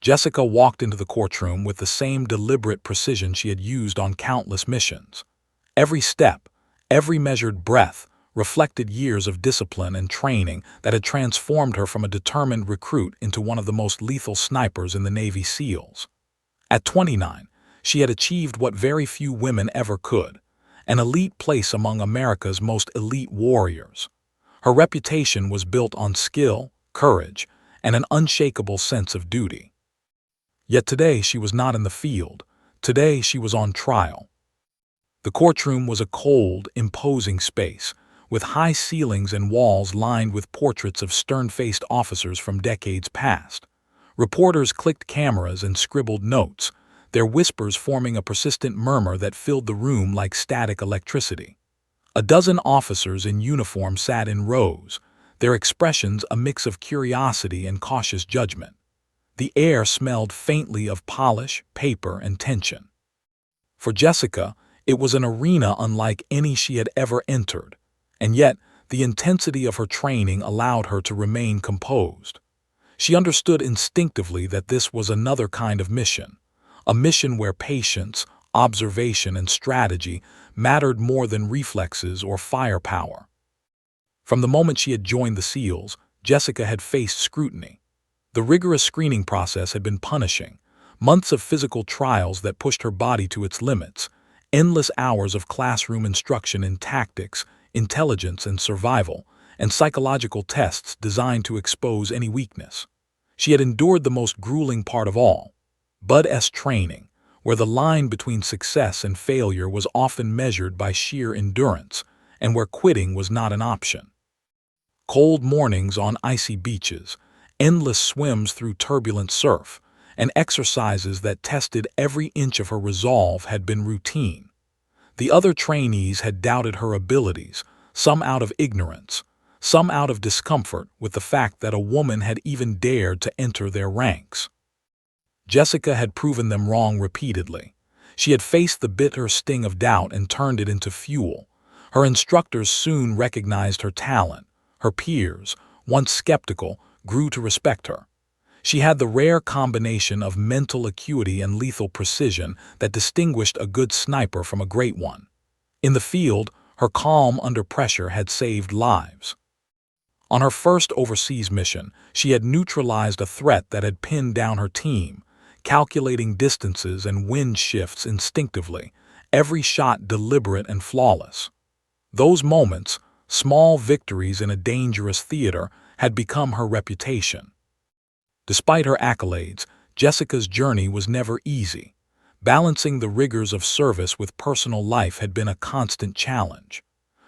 Jessica walked into the courtroom with the same deliberate precision she had used on countless missions. Every step, every measured breath, reflected years of discipline and training that had transformed her from a determined recruit into one of the most lethal snipers in the Navy SEALs. At 29, she had achieved what very few women ever could, an elite place among America's most elite warriors. Her reputation was built on skill, courage, and an unshakable sense of duty. Yet today she was not in the field. Today she was on trial. The courtroom was a cold, imposing space, with high ceilings and walls lined with portraits of stern-faced officers from decades past. Reporters clicked cameras and scribbled notes, their whispers forming a persistent murmur that filled the room like static electricity. A dozen officers in uniform sat in rows, their expressions a mix of curiosity and cautious judgment. The air smelled faintly of polish, paper, and tension. For Jessica, it was an arena unlike any she had ever entered, and yet the intensity of her training allowed her to remain composed. She understood instinctively that this was another kind of mission, a mission where patience, observation, and strategy mattered more than reflexes or firepower. From the moment she had joined the SEALs, Jessica had faced scrutiny. The rigorous screening process had been punishing, months of physical trials that pushed her body to its limits, endless hours of classroom instruction in tactics, intelligence, and survival, and psychological tests designed to expose any weakness. She had endured the most grueling part of all, Bud-S training, where the line between success and failure was often measured by sheer endurance, and where quitting was not an option. Cold mornings on icy beaches, endless swims through turbulent surf, and exercises that tested every inch of her resolve had been routine. The other trainees had doubted her abilities, some out of ignorance, some out of discomfort with the fact that a woman had even dared to enter their ranks. Jessica had proven them wrong repeatedly. She had faced the bitter sting of doubt and turned it into fuel. Her instructors soon recognized her talent. Her peers, once skeptical, grew to respect her. She had the rare combination of mental acuity and lethal precision that distinguished a good sniper from a great one. In the field, her calm under pressure had saved lives. On her first overseas mission, she had neutralized a threat that had pinned down her team, calculating distances and wind shifts instinctively, every shot deliberate and flawless. Those moments, small victories in a dangerous theater, had become her reputation. Despite her accolades, Jessica's journey was never easy. Balancing the rigors of service with personal life had been a constant challenge.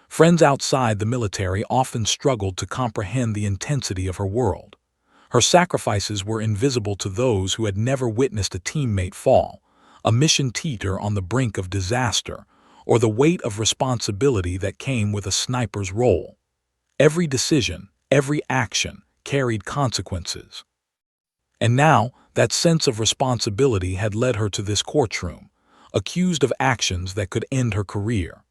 Friends outside the military often struggled to comprehend the intensity of her world. Her sacrifices were invisible to those who had never witnessed a teammate fall, a mission teeter on the brink of disaster, or the weight of responsibility that came with a sniper's role. Every decision, every action, carried consequences. And now, that sense of responsibility had led her to this courtroom, accused of actions that could end her career.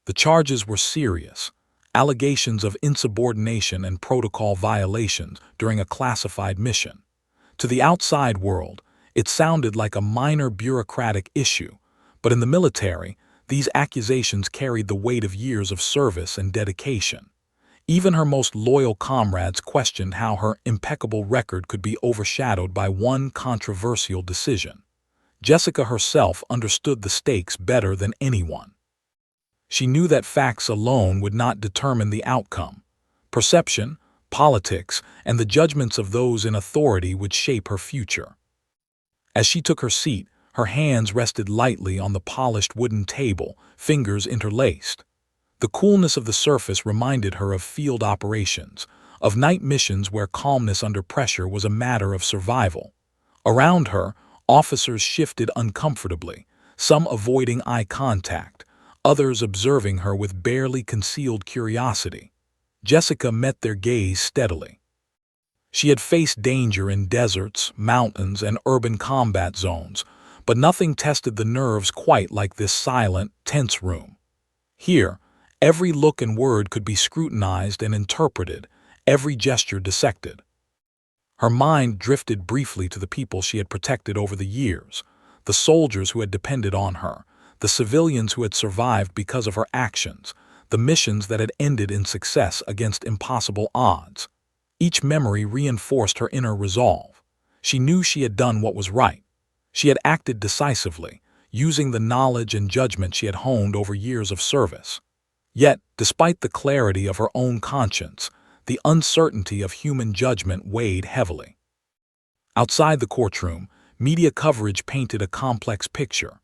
The charges were serious, allegations of insubordination and protocol violations during a classified mission. To the outside world, it sounded like a minor bureaucratic issue, but in the military, these accusations carried the weight of years of service and dedication. Even her most loyal comrades questioned how her impeccable record could be overshadowed by one controversial decision. Jessica herself understood the stakes better than anyone. She knew that facts alone would not determine the outcome. Perception, politics, and the judgments of those in authority would shape her future. As she took her seat, her hands rested lightly on the polished wooden table, fingers interlaced. The coolness of the surface reminded her of field operations, of night missions where calmness under pressure was a matter of survival. Around her, officers shifted uncomfortably, some avoiding eye contact, others observing her with barely concealed curiosity. Jessica met their gaze steadily. She had faced danger in deserts, mountains, and urban combat zones, but nothing tested the nerves quite like this silent, tense room. Here, every look and word could be scrutinized and interpreted, every gesture dissected. Her mind drifted briefly to the people she had protected over the years, the soldiers who had depended on her, the civilians who had survived because of her actions, the missions that had ended in success against impossible odds. Each memory reinforced her inner resolve. She knew she had done what was right. She had acted decisively, using the knowledge and judgment she had honed over years of service. Yet, despite the clarity of her own conscience, the uncertainty of human judgment weighed heavily. Outside the courtroom, media coverage painted a complex picture.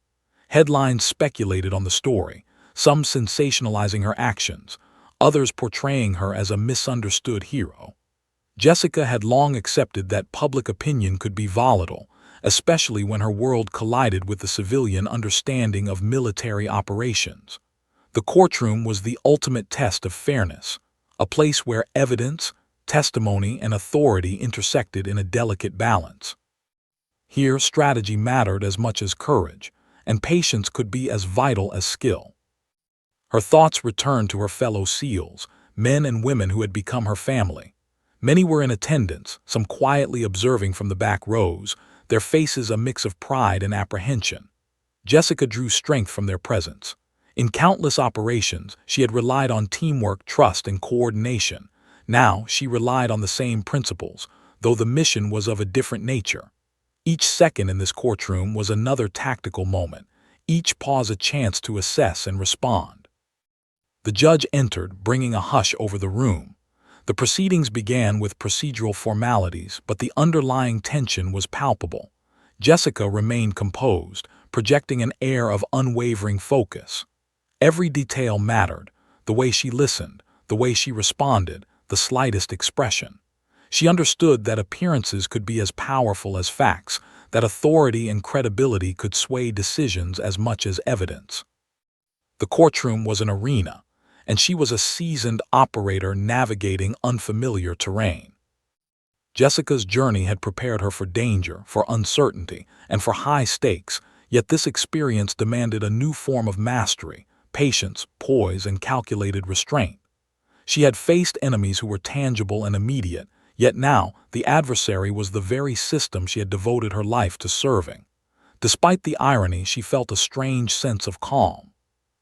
Headlines speculated on the story, some sensationalizing her actions, others portraying her as a misunderstood hero. Jessica had long accepted that public opinion could be volatile, especially when her world collided with the civilian understanding of military operations. The courtroom was the ultimate test of fairness, a place where evidence, testimony, and authority intersected in a delicate balance. Here, strategy mattered as much as courage, and patience could be as vital as skill. Her thoughts returned to her fellow SEALs, men and women who had become her family. Many were in attendance, some quietly observing from the back rows, their faces a mix of pride and apprehension. Jessica drew strength from their presence. In countless operations, she had relied on teamwork, trust, and coordination. Now, she relied on the same principles, though the mission was of a different nature. Each second in this courtroom was another tactical moment, each pause a chance to assess and respond. The judge entered, bringing a hush over the room. The proceedings began with procedural formalities, but the underlying tension was palpable. Jessica remained composed, projecting an air of unwavering focus. Every detail mattered, the way she listened, the way she responded, the slightest expression. She understood that appearances could be as powerful as facts, that authority and credibility could sway decisions as much as evidence. The courtroom was an arena, and she was a seasoned operator navigating unfamiliar terrain. Jessica's journey had prepared her for danger, for uncertainty, and for high stakes, yet this experience demanded a new form of mastery, patience, poise, and calculated restraint. She had faced enemies who were tangible and immediate, yet now the adversary was the very system she had devoted her life to serving. Despite the irony, she felt a strange sense of calm.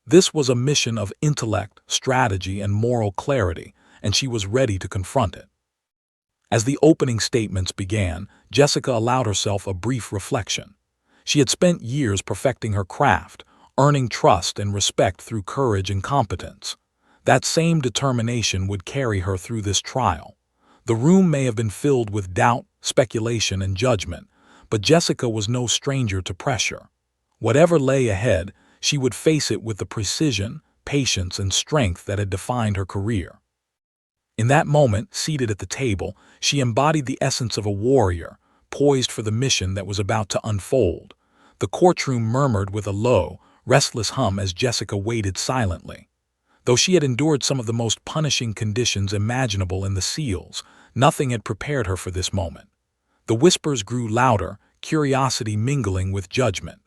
This was a mission of intellect, strategy, and moral clarity, and she was ready to confront it. As the opening statements began, Jessica allowed herself a brief reflection. She had spent years perfecting her craft, earning trust and respect through courage and competence. That same determination would carry her through this trial. The room may have been filled with doubt, speculation, and judgment, but Jessica was no stranger to pressure. Whatever lay ahead, she would face it with the precision, patience, and strength that had defined her career. In that moment, seated at the table, she embodied the essence of a warrior, poised for the mission that was about to unfold. The courtroom murmured with a low, restless hum as Jessica waited silently. Though she had endured some of the most punishing conditions imaginable in the SEALs, nothing had prepared her for this moment. The whispers grew louder, curiosity mingling with judgment.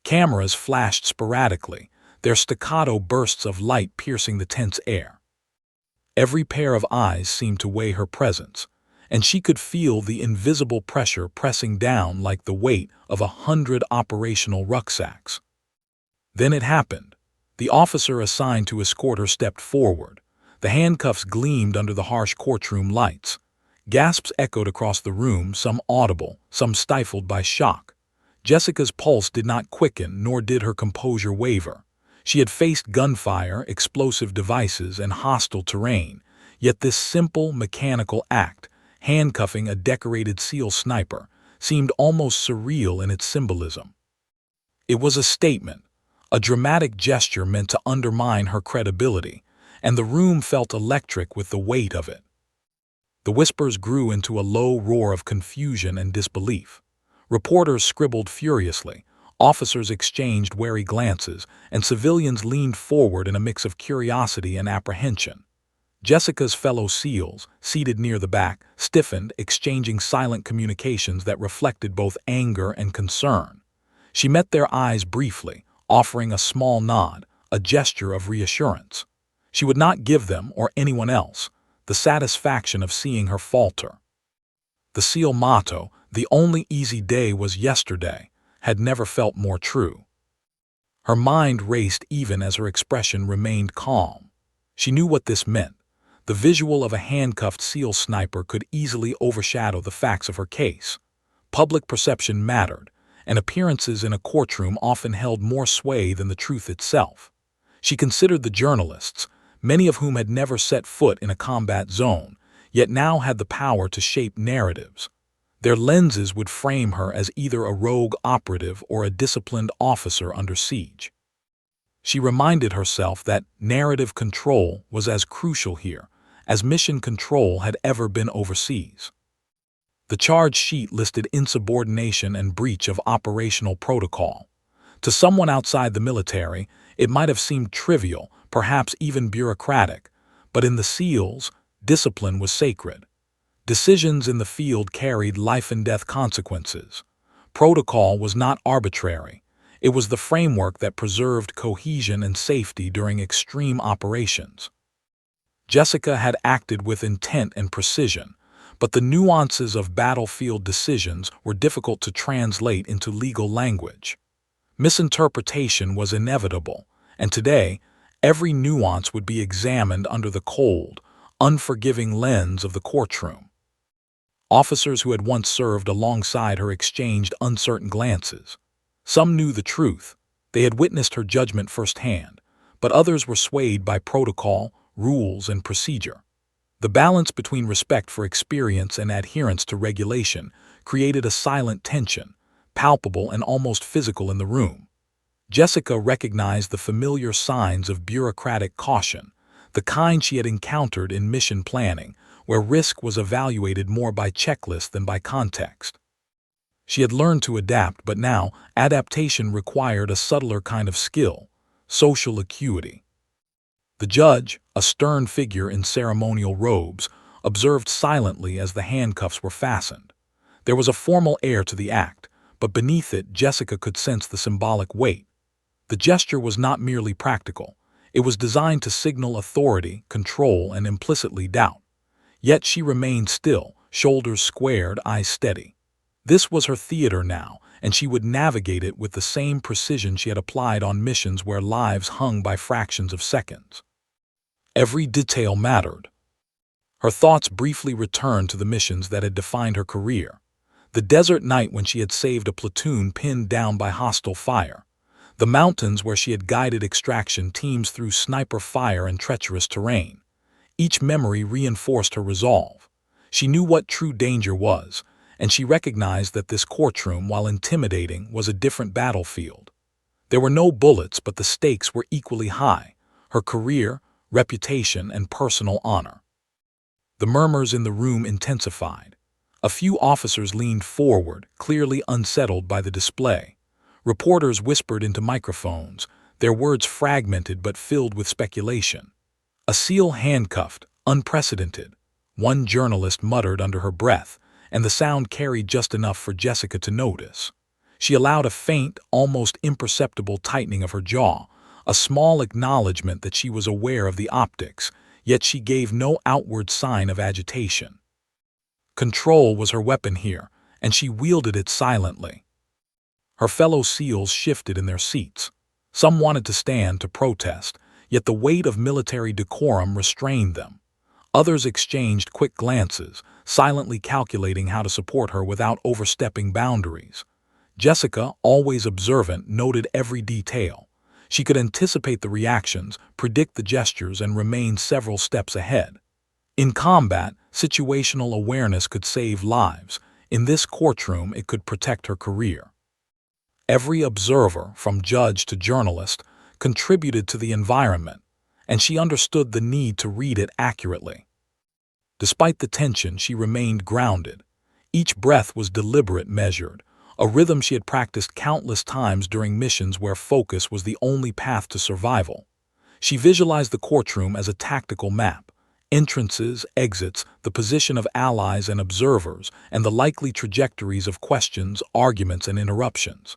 Cameras flashed sporadically, their staccato bursts of light piercing the tense air. Every pair of eyes seemed to weigh her presence, and she could feel the invisible pressure pressing down like the weight of 100 operational rucksacks. Then it happened. The officer assigned to escort her stepped forward. The handcuffs gleamed under the harsh courtroom lights. Gasps echoed across the room, some audible, some stifled by shock. Jessica's pulse did not quicken, nor did her composure waver. She had faced gunfire, explosive devices, and hostile terrain, yet this simple, mechanical act, handcuffing a decorated SEAL sniper, seemed almost surreal in its symbolism. It was a statement, a dramatic gesture meant to undermine her credibility, and the room felt electric with the weight of it. The whispers grew into a low roar of confusion and disbelief. Reporters scribbled furiously, officers exchanged wary glances, and civilians leaned forward in a mix of curiosity and apprehension. Jessica's fellow SEALs, seated near the back, stiffened, exchanging silent communications that reflected both anger and concern. She met their eyes briefly, offering a small nod, a gesture of reassurance. She would not give them, or anyone else, the satisfaction of seeing her falter. The SEAL motto, "The only easy day was yesterday," had never felt more true. Her mind raced even as her expression remained calm. She knew what this meant. The visual of a handcuffed SEAL sniper could easily overshadow the facts of her case. Public perception mattered, and appearances in a courtroom often held more sway than the truth itself. She considered the journalists, many of whom had never set foot in a combat zone, yet now had the power to shape narratives. Their lenses would frame her as either a rogue operative or a disciplined officer under siege. She reminded herself that narrative control was as crucial here as mission control had ever been overseas. The charge sheet listed insubordination and breach of operational protocol. To someone outside the military, it might have seemed trivial, perhaps even bureaucratic, but in the SEALs, discipline was sacred. Decisions in the field carried life-and-death consequences. Protocol was not arbitrary. It was the framework that preserved cohesion and safety during extreme operations. Jessica had acted with intent and precision, but the nuances of battlefield decisions were difficult to translate into legal language. Misinterpretation was inevitable, and today, every nuance would be examined under the cold, unforgiving lens of the courtroom. Officers who had once served alongside her exchanged uncertain glances. Some knew the truth. They had witnessed her judgment firsthand, but others were swayed by protocol, rules, and procedure. The balance between respect for experience and adherence to regulation created a silent tension, palpable and almost physical in the room. Jessica recognized the familiar signs of bureaucratic caution, the kind she had encountered in mission planning, where risk was evaluated more by checklist than by context. She had learned to adapt, but now adaptation required a subtler kind of skill, social acuity. The judge, a stern figure in ceremonial robes, observed silently as the handcuffs were fastened. There was a formal air to the act, but beneath it Jessica could sense the symbolic weight. The gesture was not merely practical. It was designed to signal authority, control, and implicitly doubt. Yet she remained still, shoulders squared, eyes steady. This was her theater now, and she would navigate it with the same precision she had applied on missions where lives hung by fractions of seconds. Every detail mattered. Her thoughts briefly returned to the missions that had defined her career. The desert night when she had saved a platoon pinned down by hostile fire. The mountains where she had guided extraction teams through sniper fire and treacherous terrain. Each memory reinforced her resolve. She knew what true danger was, and she recognized that this courtroom, while intimidating, was a different battlefield. There were no bullets, but the stakes were equally high: her career, reputation, and personal honor. The murmurs in the room intensified. A few officers leaned forward, clearly unsettled by the display. Reporters whispered into microphones, their words fragmented but filled with speculation. "A SEAL handcuffed, unprecedented," one journalist muttered under her breath, and the sound carried just enough for Jessica to notice. She allowed a faint, almost imperceptible tightening of her jaw, a small acknowledgement that she was aware of the optics, yet she gave no outward sign of agitation. Control was her weapon here, and she wielded it silently. Her fellow SEALs shifted in their seats. Some wanted to stand to protest, yet the weight of military decorum restrained them. Others exchanged quick glances, silently calculating how to support her without overstepping boundaries. Jessica, always observant, noted every detail. She could anticipate the reactions, predict the gestures, and remain several steps ahead. In combat, situational awareness could save lives. In this courtroom, it could protect her career. Every observer, from judge to journalist, contributed to the environment, and she understood the need to read it accurately. Despite the tension, she remained grounded. Each breath was deliberate, measured, a rhythm she had practiced countless times during missions where focus was the only path to survival. She visualized the courtroom as a tactical map: entrances, exits, the position of allies and observers, and the likely trajectories of questions, arguments, and interruptions.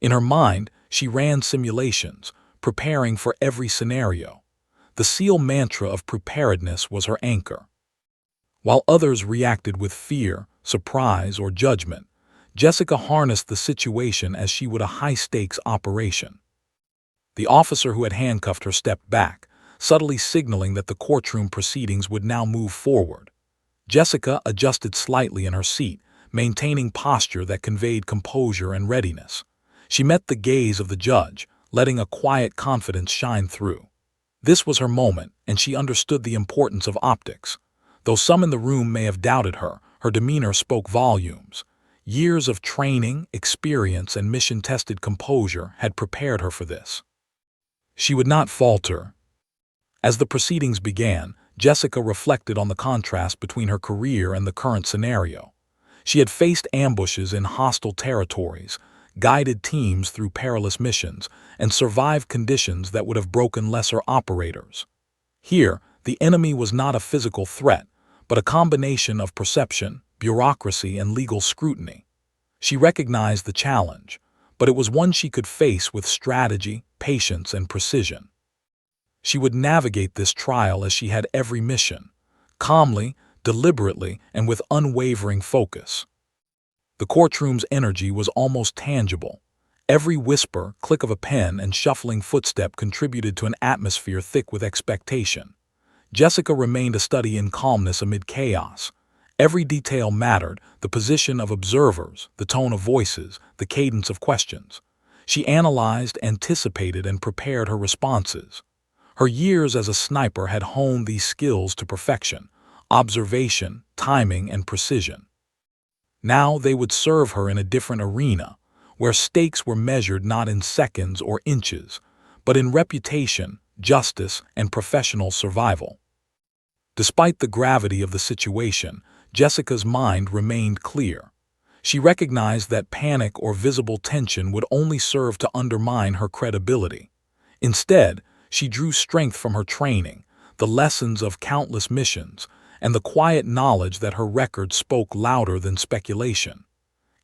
In her mind, she ran simulations, preparing for every scenario. The SEAL mantra of preparedness was her anchor. While others reacted with fear, surprise, or judgment. Jessica harnessed the situation as she would a high-stakes operation. The officer who had handcuffed her stepped back, subtly signaling that the courtroom proceedings would now move forward. Jessica adjusted slightly in her seat, maintaining posture that conveyed composure and readiness. She met the gaze of the judge, letting a quiet confidence shine through. This was her moment, and she understood the importance of optics. Though some in the room may have doubted her, her demeanor spoke volumes. Years of training, experience, and mission-tested composure had prepared her for this. She would not falter. As the proceedings began, Jessica reflected on the contrast between her career and the current scenario. She had faced ambushes in hostile territories, guided teams through perilous missions, and survived conditions that would have broken lesser operators. Here, the enemy was not a physical threat, but a combination of perception, bureaucracy, and legal scrutiny. She recognized the challenge, but it was one she could face with strategy, patience, and precision. She would navigate this trial as she had every mission, calmly, deliberately, and with unwavering focus. The courtroom's energy was almost tangible. Every whisper, click of a pen, and shuffling footstep contributed to an atmosphere thick with expectation. Jessica remained a study in calmness amid chaos. Every detail mattered: the position of observers, the tone of voices, the cadence of questions. She analyzed, anticipated, and prepared her responses. Her years as a sniper had honed these skills to perfection: observation, timing, and precision. Now they would serve her in a different arena, where stakes were measured not in seconds or inches, but in reputation, justice, and professional survival. Despite the gravity of the situation, Jessica's mind remained clear. She recognized that panic or visible tension would only serve to undermine her credibility. Instead, she drew strength from her training, the lessons of countless missions, and the quiet knowledge that her record spoke louder than speculation.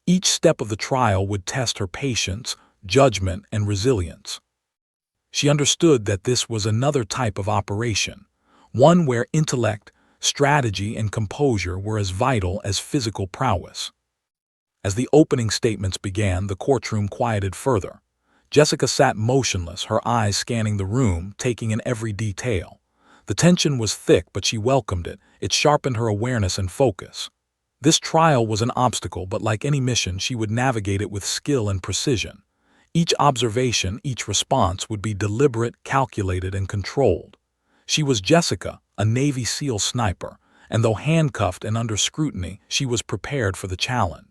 Each step of the trial would test her patience, judgment, and resilience. She understood that this was another type of operation, one where intellect, strategy, and composure were as vital as physical prowess. As the opening statements began, the courtroom quieted further. Jessica sat motionless, her eyes scanning the room, taking in every detail. The tension was thick, but she welcomed it. It sharpened her awareness and focus. This trial was an obstacle, but like any mission, she would navigate it with skill and precision. Each observation, each response would be deliberate, calculated, and controlled. She was Jessica, a Navy SEAL sniper, and though handcuffed and under scrutiny, she was prepared for the challenge.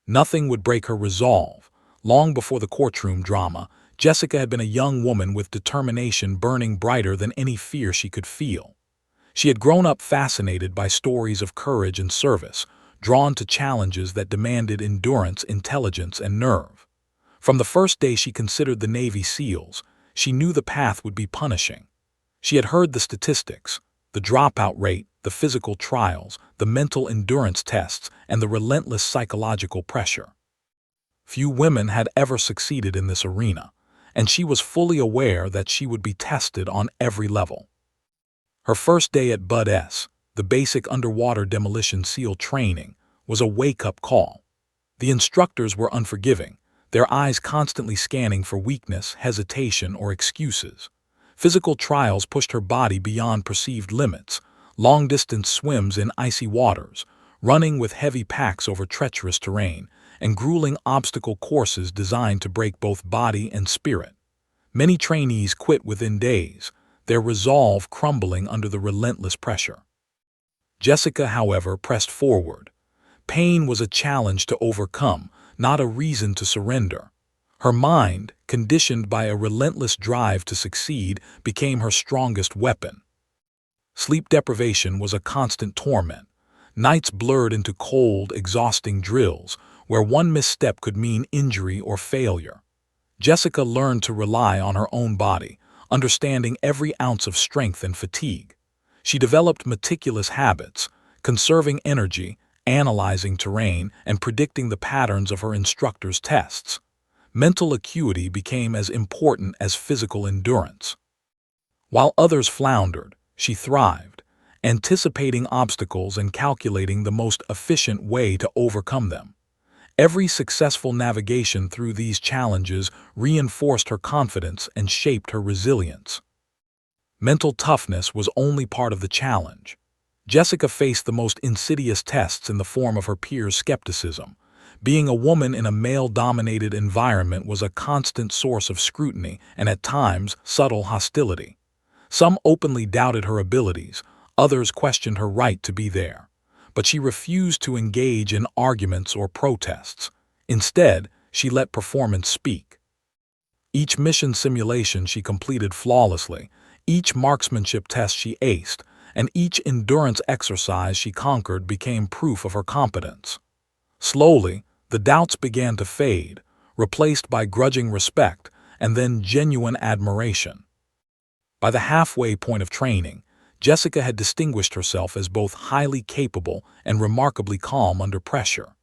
Nothing would break her resolve. Long before the courtroom drama, Jessica had been a young woman with determination burning brighter than any fear she could feel. She had grown up fascinated by stories of courage and service, drawn to challenges that demanded endurance, intelligence, and nerve. From the first day she considered the Navy SEALs, she knew the path would be punishing. She had heard the statistics: the dropout rate, the physical trials, the mental endurance tests, and the relentless psychological pressure. Few women had ever succeeded in this arena, and she was fully aware that she would be tested on every level. Her first day at Bud S, the basic underwater demolition SEAL training, was a wake-up call. The instructors were unforgiving, their eyes constantly scanning for weakness, hesitation, or excuses. Physical trials pushed her body beyond perceived limits: long-distance swims in icy waters, running with heavy packs over treacherous terrain, and grueling obstacle courses designed to break both body and spirit. Many trainees quit within days, their resolve crumbling under the relentless pressure. Jessica, however, pressed forward. Pain was a challenge to overcome, not a reason to surrender. Her mind, conditioned by a relentless drive to succeed, became her strongest weapon. Sleep deprivation was a constant torment. Nights blurred into cold, exhausting drills, where one misstep could mean injury or failure. Jessica learned to rely on her own body, understanding every ounce of strength and fatigue. She developed meticulous habits, conserving energy, analyzing terrain, and predicting the patterns of her instructors' tests. Mental acuity became as important as physical endurance. While others floundered, she thrived. anticipating obstacles and calculating the most efficient way to overcome them. Every successful navigation through these challenges reinforced her confidence and shaped her resilience. Mental toughness was only part of the challenge. Jessica faced the most insidious tests in the form of her peers' skepticism. Being a woman in a male-dominated environment was a constant source of scrutiny and, at times, subtle hostility. Some openly doubted her abilities, others questioned her right to be there. But she refused to engage in arguments or protests. Instead, she let performance speak. Each mission simulation she completed flawlessly, each marksmanship test she aced, and each endurance exercise she conquered became proof of her competence. Slowly, the doubts began to fade, replaced by grudging respect and then genuine admiration. By the halfway point of training, Jessica had distinguished herself as both highly capable and remarkably calm under pressure.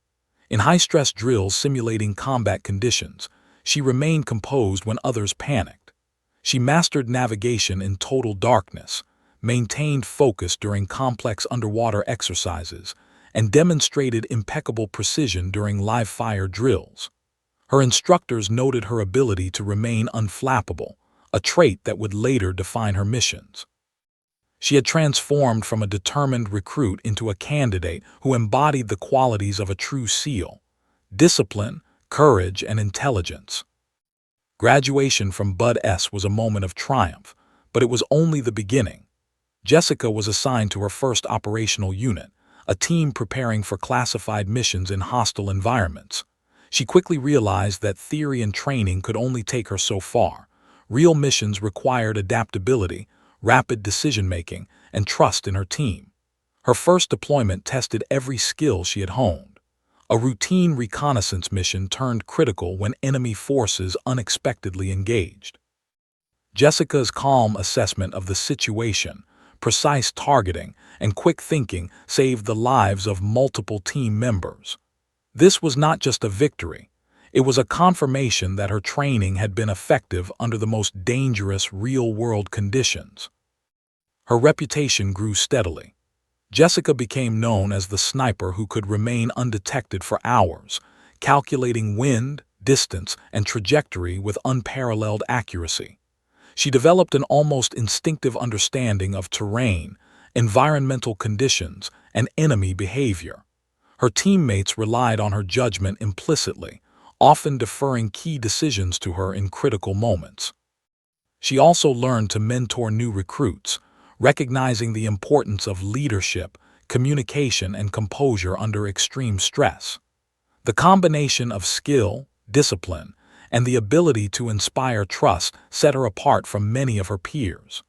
In high-stress drills simulating combat conditions, she remained composed when others panicked. She mastered navigation in total darkness, maintained focus during complex underwater exercises, and demonstrated impeccable precision during live-fire drills. Her instructors noted her ability to remain unflappable, a trait that would later define her missions. She had transformed from a determined recruit into a candidate who embodied the qualities of a true SEAL: discipline, courage, and intelligence. Graduation from Bud S was a moment of triumph, but it was only the beginning. Jessica was assigned to her first operational unit, a team preparing for classified missions in hostile environments. She quickly realized that theory and training could only take her so far. Real missions required adaptability, rapid decision-making, and trust in her team. Her first deployment tested every skill she had honed. A routine reconnaissance mission turned critical when enemy forces unexpectedly engaged. Jessica's calm assessment of the situation, precise targeting, and quick thinking saved the lives of multiple team members. This was not just a victory. It was a confirmation that her training had been effective under the most dangerous real-world conditions. Her reputation grew steadily. Jessica became known as the sniper who could remain undetected for hours, calculating wind, distance, and trajectory with unparalleled accuracy. She developed an almost instinctive understanding of terrain, environmental conditions, and enemy behavior. Her teammates relied on her judgment implicitly, often deferring key decisions to her in critical moments. She also learned to mentor new recruits, recognizing the importance of leadership, communication, and composure under extreme stress. The combination of skill, discipline, and the ability to inspire trust set her apart from many of her peers.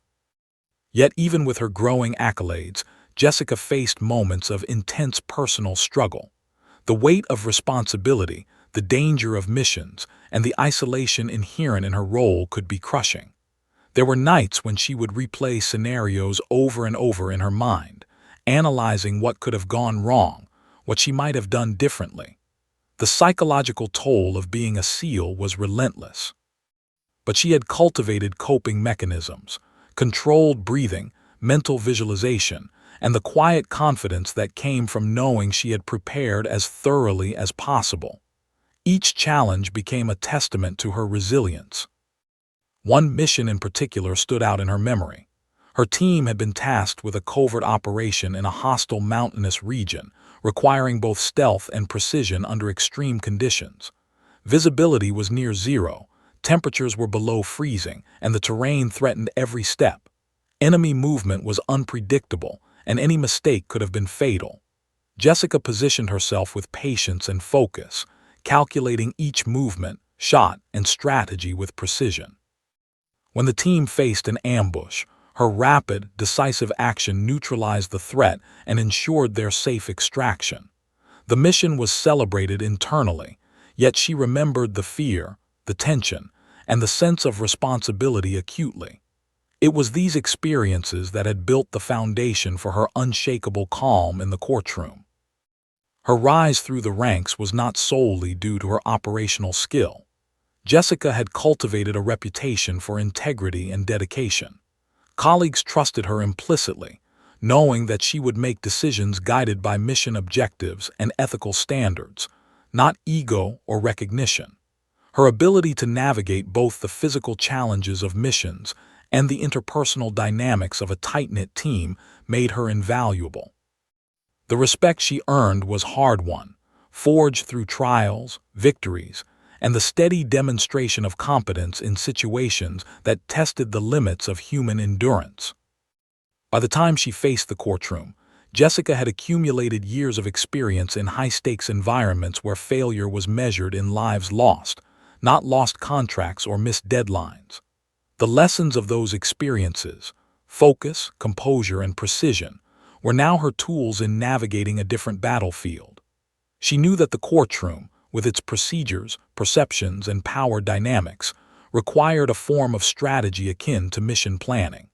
Yet even with her growing accolades, Jessica faced moments of intense personal struggle. The weight of responsibility, the danger of missions, and the isolation inherent in her role could be crushing. There were nights when she would replay scenarios over and over in her mind, analyzing what could have gone wrong, what she might have done differently. The psychological toll of being a SEAL was relentless. But she had cultivated coping mechanisms, controlled breathing, mental visualization, and the quiet confidence that came from knowing she had prepared as thoroughly as possible. Each challenge became a testament to her resilience. One mission in particular stood out in her memory. Her team had been tasked with a covert operation in a hostile mountainous region, requiring both stealth and precision under extreme conditions. Visibility was near zero, temperatures were below freezing, and the terrain threatened every step. Enemy movement was unpredictable, and any mistake could have been fatal. Jessica positioned herself with patience and focus, calculating each movement, shot, and strategy with precision. When the team faced an ambush, her rapid, decisive action neutralized the threat and ensured their safe extraction. The mission was celebrated internally, yet she remembered the fear, the tension, and the sense of responsibility acutely. It was these experiences that had built the foundation for her unshakable calm in the courtroom. Her rise through the ranks was not solely due to her operational skill. Jessica had cultivated a reputation for integrity and dedication. Colleagues trusted her implicitly, knowing that she would make decisions guided by mission objectives and ethical standards, not ego or recognition. Her ability to navigate both the physical challenges of missions and the interpersonal dynamics of a tight-knit team made her invaluable. The respect she earned was hard-won, forged through trials, victories, and the steady demonstration of competence in situations that tested the limits of human endurance. By the time she faced the courtroom, Jessica had accumulated years of experience in high-stakes environments where failure was measured in lives lost, not lost contracts or missed deadlines. The lessons of those experiences, focus, composure, and precision, were now her tools in navigating a different battlefield. She knew that the courtroom, with its procedures, perceptions, and power dynamics, required a form of strategy akin to mission planning.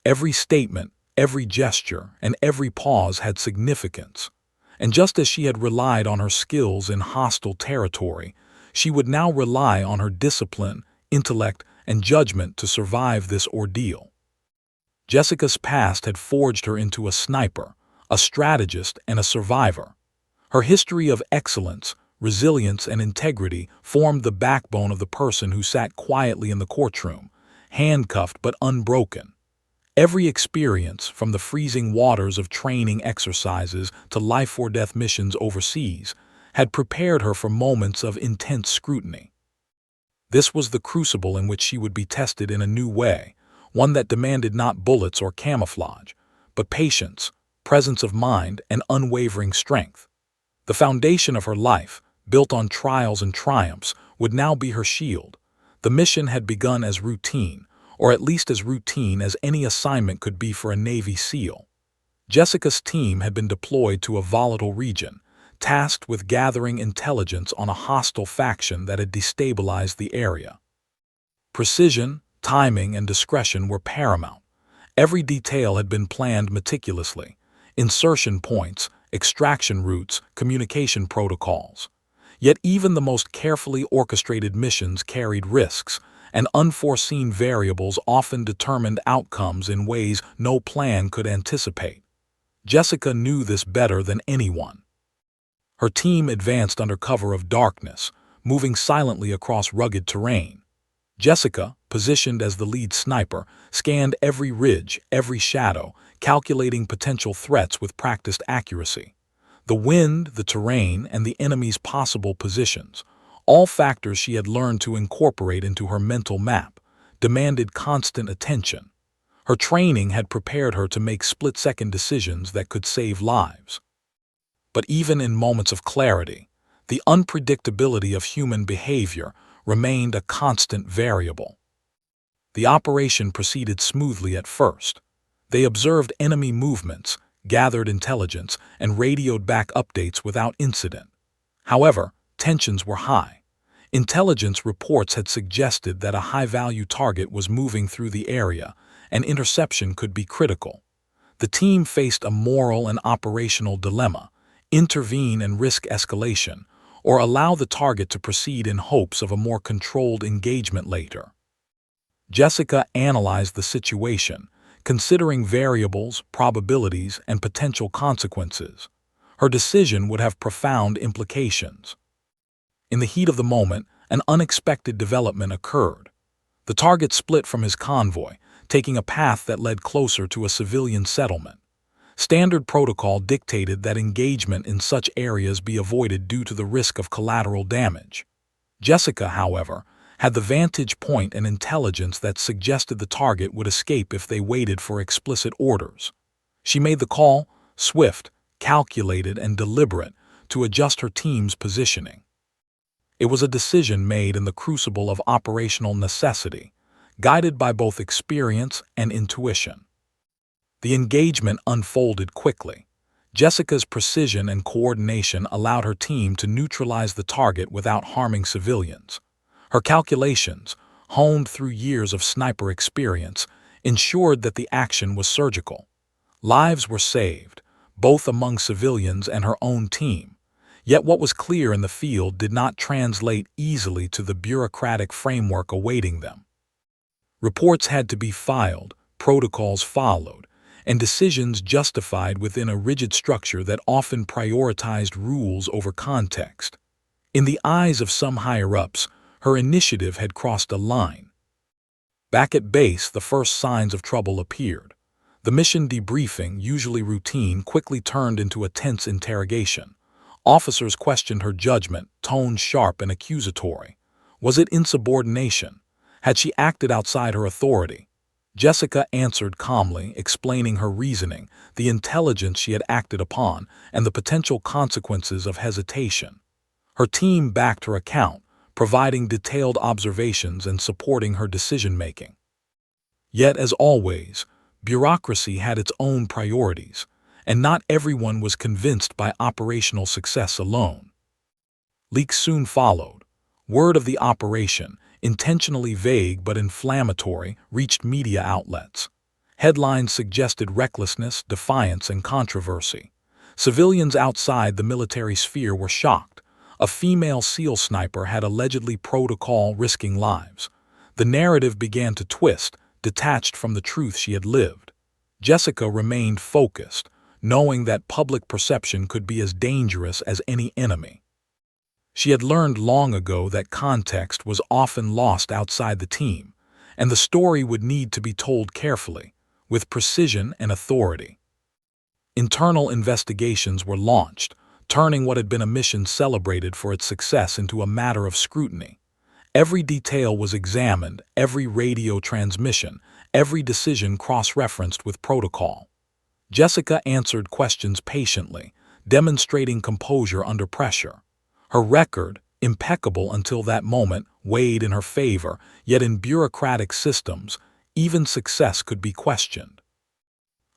Every statement, every gesture, and every pause had significance, and just as she had relied on her skills in hostile territory, she would now rely on her discipline, intellect, and judgment to survive this ordeal. Jessica's past had forged her into a sniper, a strategist, and a survivor. Her history of excellence, resilience, and integrity formed the backbone of the person who sat quietly in the courtroom, handcuffed but unbroken. Every experience, from the freezing waters of training exercises to life-or-death missions overseas, had prepared her for moments of intense scrutiny. This was the crucible in which she would be tested in a new way, one that demanded not bullets or camouflage, but patience, presence of mind, and unwavering strength. The foundation of her life, built on trials and triumphs, would now be her shield. The mission had begun as routine, or at least as routine as any assignment could be for a Navy SEAL. Jessica's team had been deployed to a volatile region, tasked with gathering intelligence on a hostile faction that had destabilized the area. Precision, timing, and discretion were paramount. Every detail had been planned meticulously: insertion points, extraction routes, communication protocols. Yet even the most carefully orchestrated missions carried risks, and unforeseen variables often determined outcomes in ways no plan could anticipate. Jessica knew this better than anyone. Her team advanced under cover of darkness, moving silently across rugged terrain. Jessica, positioned as the lead sniper, scanned every ridge, every shadow, calculating potential threats with practiced accuracy. The wind, the terrain, and the enemy's possible positions, all factors she had learned to incorporate into her mental map, demanded constant attention. Her training had prepared her to make split-second decisions that could save lives. But even in moments of clarity, the unpredictability of human behavior remained a constant variable. The operation proceeded smoothly at first. They observed enemy movements, gathered intelligence, and radioed back updates without incident. However, tensions were high. Intelligence reports had suggested that a high-value target was moving through the area, and interception could be critical. The team faced a moral and operational dilemma: intervene and risk escalation, or allow the target to proceed in hopes of a more controlled engagement later. Jessica analyzed the situation, considering variables, probabilities, and potential consequences. Her decision would have profound implications. In the heat of the moment, an unexpected development occurred. The target split from his convoy, taking a path that led closer to a civilian settlement. Standard protocol dictated that engagement in such areas be avoided due to the risk of collateral damage. Jessica, however, had the vantage point and intelligence that suggested the target would escape if they waited for explicit orders. She made the call, swift, calculated, and deliberate, to adjust her team's positioning. It was a decision made in the crucible of operational necessity, guided by both experience and intuition. The engagement unfolded quickly. Jessica's precision and coordination allowed her team to neutralize the target without harming civilians. Her calculations, honed through years of sniper experience, ensured that the action was surgical. Lives were saved, both among civilians and her own team. Yet what was clear in the field did not translate easily to the bureaucratic framework awaiting them. Reports had to be filed, protocols followed, and decisions justified within a rigid structure that often prioritized rules over context. In the eyes of some higher-ups, her initiative had crossed a line. Back at base, the first signs of trouble appeared. The mission debriefing, usually routine, quickly turned into a tense interrogation. Officers questioned her judgment, tone sharp and accusatory. Was it insubordination? Had she acted outside her authority? Jessica answered calmly, explaining her reasoning, the intelligence she had acted upon, and the potential consequences of hesitation. Her team backed her account, providing detailed observations and supporting her decision-making. Yet, as always, bureaucracy had its own priorities, and not everyone was convinced by operational success alone. Leaks soon followed. Word of the operation, intentionally vague but inflammatory, reached media outlets. Headlines suggested recklessness, defiance, and controversy. Civilians outside the military sphere were shocked. A female SEAL sniper had allegedly protocol risking lives. The narrative began to twist, detached from the truth she had lived. Jessica remained focused, knowing that public perception could be as dangerous as any enemy. She had learned long ago that context was often lost outside the team, and the story would need to be told carefully, with precision and authority. Internal investigations were launched, turning what had been a mission celebrated for its success into a matter of scrutiny. Every detail was examined, every radio transmission, every decision cross-referenced with protocol. Jessica answered questions patiently, demonstrating composure under pressure. Her record, impeccable until that moment, weighed in her favor, yet in bureaucratic systems, even success could be questioned.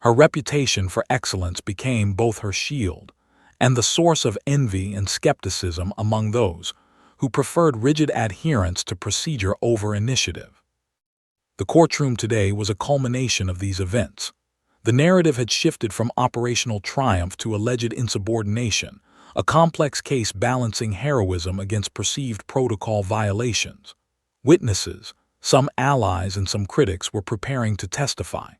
Her reputation for excellence became both her shield and the source of envy and skepticism among those who preferred rigid adherence to procedure over initiative. The courtroom today was a culmination of these events. The narrative had shifted from operational triumph to alleged insubordination, a complex case balancing heroism against perceived protocol violations. Witnesses, some allies and some critics, were preparing to testify.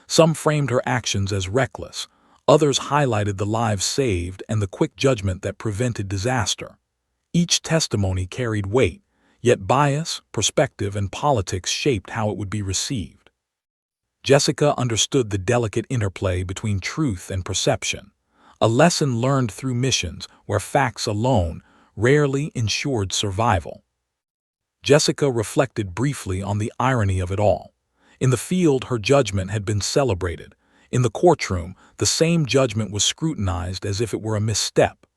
Some framed her actions as reckless, others highlighted the lives saved and the quick judgment that prevented disaster. Each testimony carried weight, yet bias, perspective, and politics shaped how it would be received. Jessica understood the delicate interplay between truth and perception, a lesson learned through missions where facts alone rarely ensured survival. Jessica reflected briefly on the irony of it all. In the field, her judgment had been celebrated. In the courtroom, the same judgment was scrutinized as if it were a misstep.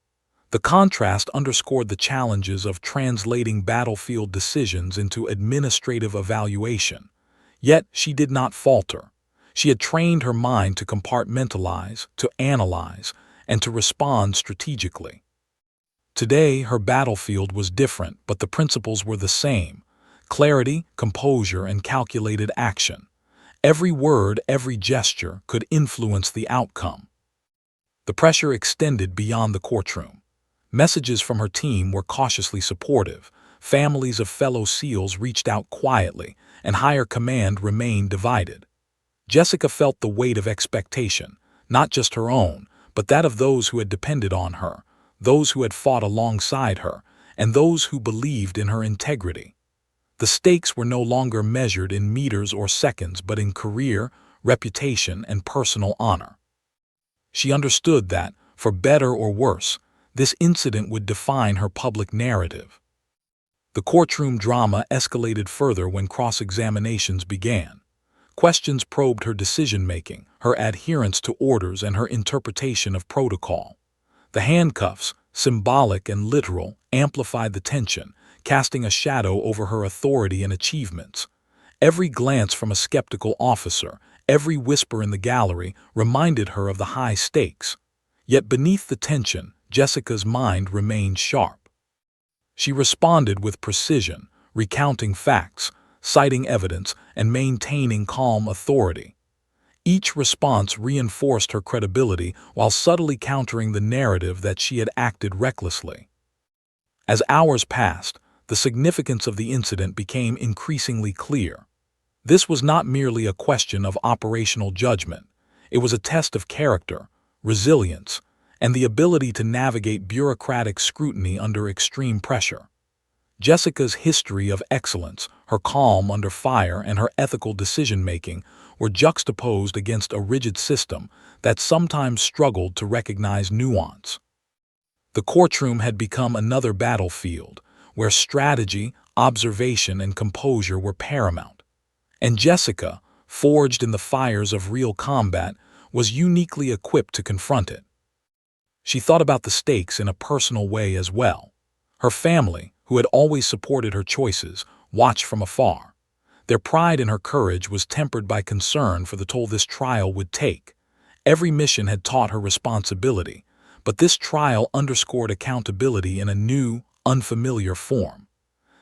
The contrast underscored the challenges of translating battlefield decisions into administrative evaluation. Yet she did not falter. She had trained her mind to compartmentalize, to analyze, and to respond strategically. Today, her battlefield was different, but the principles were the same: clarity, composure, and calculated action. Every word, every gesture could influence the outcome. The pressure extended beyond the courtroom. Messages from her team were cautiously supportive. Families of fellow SEALs reached out quietly, and higher command remained divided. Jessica felt the weight of expectation, not just her own, but that of those who had depended on her, those who had fought alongside her, and those who believed in her integrity. The stakes were no longer measured in meters or seconds, but in career, reputation, and personal honor. She understood that, for better or worse, this incident would define her public narrative. The courtroom drama escalated further when cross-examinations began. Questions probed her decision-making, her adherence to orders, and her interpretation of protocol. The handcuffs, symbolic and literal, amplified the tension, casting a shadow over her authority and achievements. Every glance from a skeptical officer, every whisper in the gallery, reminded her of the high stakes. Yet beneath the tension, Jessica's mind remained sharp. She responded with precision, recounting facts, citing evidence, and maintaining calm authority. Each response reinforced her credibility while subtly countering the narrative that she had acted recklessly. As hours passed, the significance of the incident became increasingly clear. This was not merely a question of operational judgment. It was a test of character, resilience, and the ability to navigate bureaucratic scrutiny under extreme pressure. Jessica's history of excellence, her calm under fire, and her ethical decision-making were juxtaposed against a rigid system that sometimes struggled to recognize nuance. The courtroom had become another battlefield, where strategy, observation, and composure were paramount. And Jessica, forged in the fires of real combat, was uniquely equipped to confront it. She thought about the stakes in a personal way as well. Her family, who had always supported her choices, watched from afar. Their pride in her courage was tempered by concern for the toll this trial would take. Every mission had taught her responsibility, but this trial underscored accountability in a new, unfamiliar form.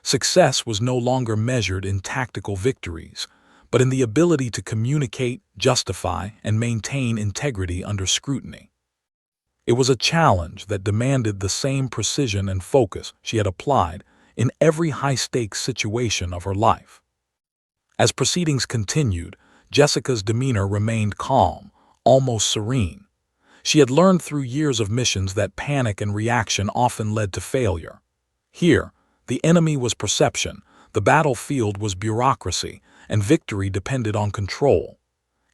Success was no longer measured in tactical victories, but in the ability to communicate, justify, and maintain integrity under scrutiny. It was a challenge that demanded the same precision and focus she had applied in every high-stakes situation of her life. As proceedings continued, Jessica's demeanor remained calm, almost serene. She had learned through years of missions that panic and reaction often led to failure. Here, the enemy was perception, the battlefield was bureaucracy, and victory depended on control.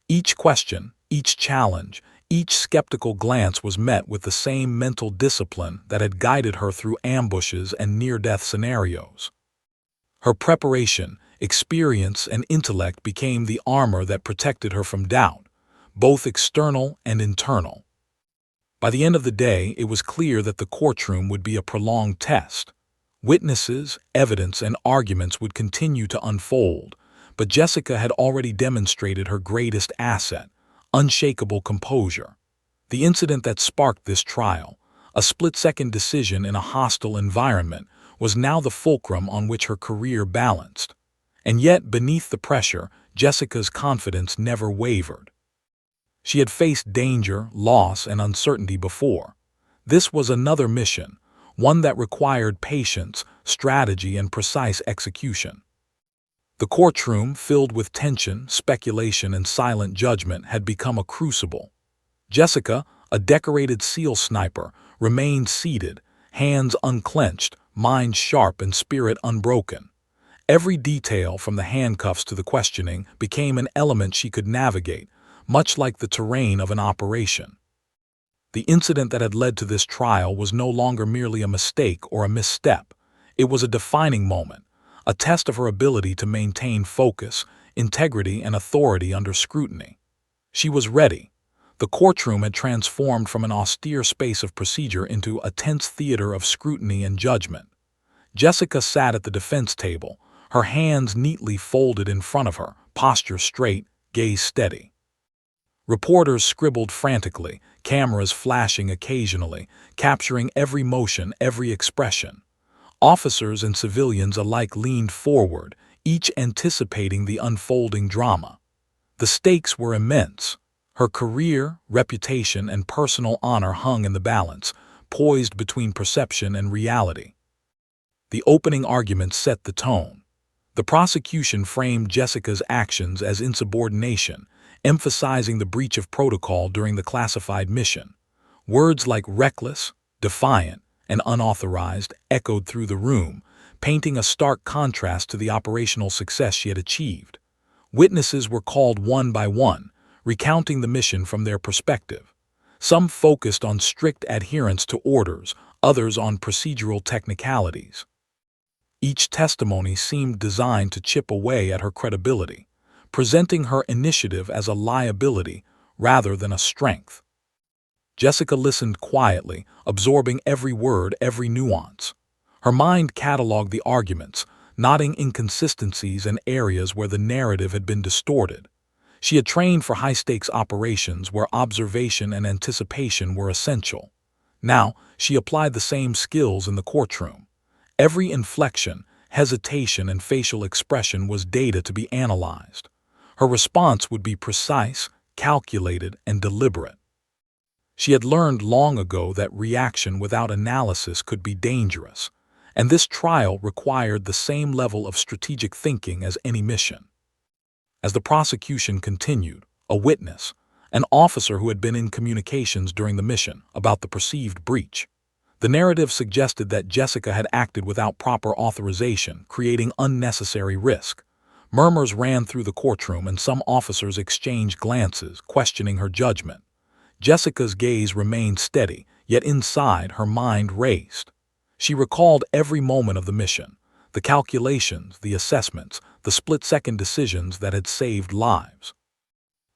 Each question, each challenge, each skeptical glance was met with the same mental discipline that had guided her through ambushes and near-death scenarios. Her preparation, experience, and intellect became the armor that protected her from doubt, both external and internal. By the end of the day, it was clear that the courtroom would be a prolonged test. Witnesses, evidence, and arguments would continue to unfold, but Jessica had already demonstrated her greatest asset: unshakable composure. The incident that sparked this trial, a split-second decision in a hostile environment, was now the fulcrum on which her career balanced. And yet, beneath the pressure, Jessica's confidence never wavered. She had faced danger, loss, and uncertainty before. This was another mission, one that required patience, strategy, and precise execution. The courtroom, filled with tension, speculation, and silent judgment, had become a crucible. Jessica, a decorated SEAL sniper, remained seated, hands unclenched, mind sharp, and spirit unbroken. Every detail, from the handcuffs to the questioning, became an element she could navigate, much like the terrain of an operation. The incident that had led to this trial was no longer merely a mistake or a misstep. It was a defining moment, a test of her ability to maintain focus, integrity, and authority under scrutiny. She was ready. The courtroom had transformed from an austere space of procedure into a tense theater of scrutiny and judgment. Jessica sat at the defense table, her hands neatly folded in front of her, posture straight, gaze steady. Reporters scribbled frantically, cameras flashing occasionally, capturing every motion, every expression. Officers and civilians alike leaned forward, each anticipating the unfolding drama. The stakes were immense. Her career, reputation, and personal honor hung in the balance, poised between perception and reality. The opening argument set the tone. The prosecution framed Jessica's actions as insubordination, emphasizing the breach of protocol during the classified mission. Words like reckless, defiant, and unauthorized echoed through the room, painting a stark contrast to the operational success she had achieved. Witnesses were called one by one, recounting the mission from their perspective. Some focused on strict adherence to orders, others on procedural technicalities. Each testimony seemed designed to chip away at her credibility, presenting her initiative as a liability rather than a strength. Jessica listened quietly, absorbing every word, every nuance. Her mind cataloged the arguments, noting inconsistencies and areas where the narrative had been distorted. She had trained for high-stakes operations where observation and anticipation were essential. Now, she applied the same skills in the courtroom. Every inflection, hesitation, and facial expression was data to be analyzed. Her response would be precise, calculated, and deliberate. She had learned long ago that reaction without analysis could be dangerous, and this trial required the same level of strategic thinking as any mission. As the prosecution continued, a witness, an officer who had been in communications during the mission about the perceived breach. The narrative suggested that Jessica had acted without proper authorization, creating unnecessary risk. Murmurs ran through the courtroom and some officers exchanged glances, questioning her judgment. Jessica's gaze remained steady, yet inside her mind raced. She recalled every moment of the mission, the calculations, the assessments, the split-second decisions that had saved lives.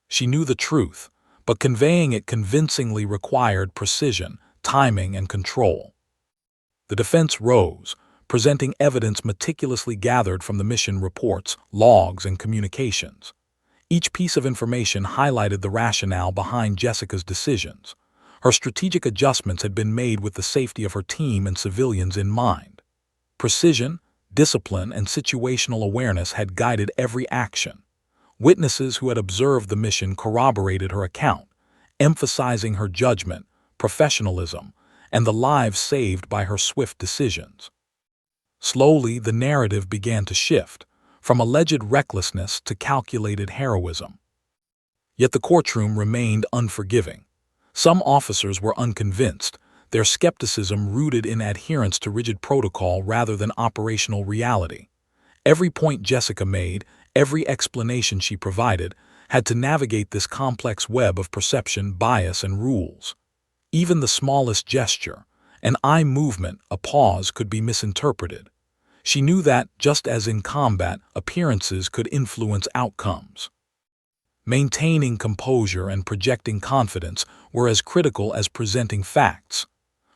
She knew the truth, but conveying it convincingly required precision, timing, and control. The defense rose, presenting evidence meticulously gathered from the mission reports, logs, and communications. Each piece of information highlighted the rationale behind Jessica's decisions. Her strategic adjustments had been made with the safety of her team and civilians in mind. Precision, discipline, and situational awareness had guided every action. Witnesses who had observed the mission corroborated her account, emphasizing her judgment, professionalism, and the lives saved by her swift decisions. Slowly, the narrative began to shift, from alleged recklessness to calculated heroism. Yet the courtroom remained unforgiving. Some officers were unconvinced, their skepticism rooted in adherence to rigid protocol rather than operational reality. Every point Jessica made, every explanation she provided, had to navigate this complex web of perception, bias, and rules. Even the smallest gesture, an eye movement, a pause, could be misinterpreted. She knew that, just as in combat, appearances could influence outcomes. Maintaining composure and projecting confidence were as critical as presenting facts.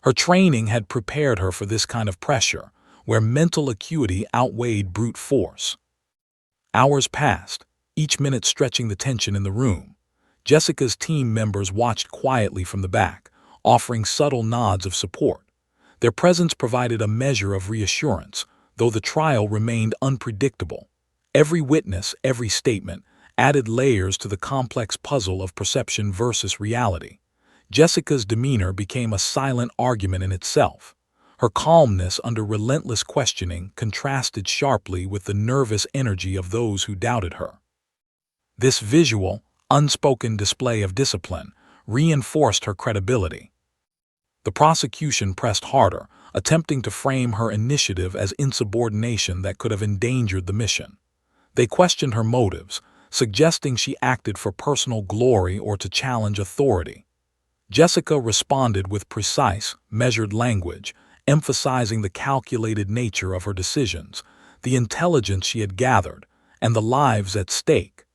Her training had prepared her for this kind of pressure, where mental acuity outweighed brute force. Hours passed, each minute stretching the tension in the room. Jessica's team members watched quietly from the back, offering subtle nods of support. Their presence provided a measure of reassurance, though the trial remained unpredictable. Every witness, every statement, added layers to the complex puzzle of perception versus reality. Jessica's demeanor became a silent argument in itself. Her calmness under relentless questioning contrasted sharply with the nervous energy of those who doubted her. This visual, unspoken display of discipline reinforced her credibility. The prosecution pressed harder, attempting to frame her initiative as insubordination that could have endangered the mission. They questioned her motives, suggesting she acted for personal glory or to challenge authority. Jessica responded with precise, measured language, emphasizing the calculated nature of her decisions, the intelligence she had gathered, and the lives at stake.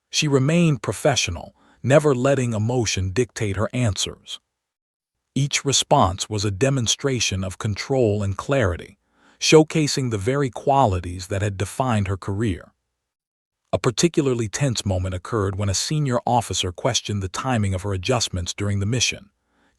She remained professional, never letting emotion dictate her answers. Each response was a demonstration of control and clarity, showcasing the very qualities that had defined her career. A particularly tense moment occurred when a senior officer questioned the timing of her adjustments during the mission.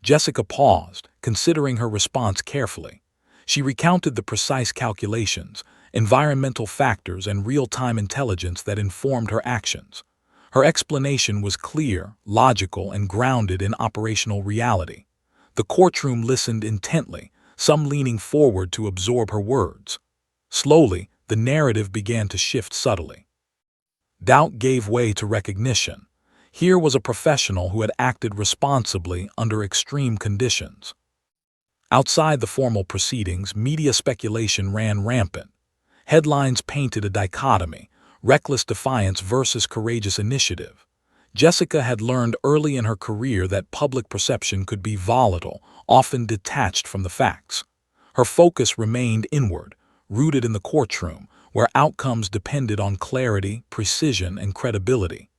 Jessica paused, considering her response carefully. She recounted the precise calculations, environmental factors, and real-time intelligence that informed her actions. Her explanation was clear, logical, and grounded in operational reality. The courtroom listened intently, some leaning forward to absorb her words. Slowly, the narrative began to shift subtly. Doubt gave way to recognition. Here was a professional who had acted responsibly under extreme conditions. Outside the formal proceedings, media speculation ran rampant. Headlines painted a dichotomy: reckless defiance versus courageous initiative. Jessica had learned early in her career that public perception could be volatile, often detached from the facts. Her focus remained inward, rooted in the courtroom, where outcomes depended on clarity, precision, and credibility.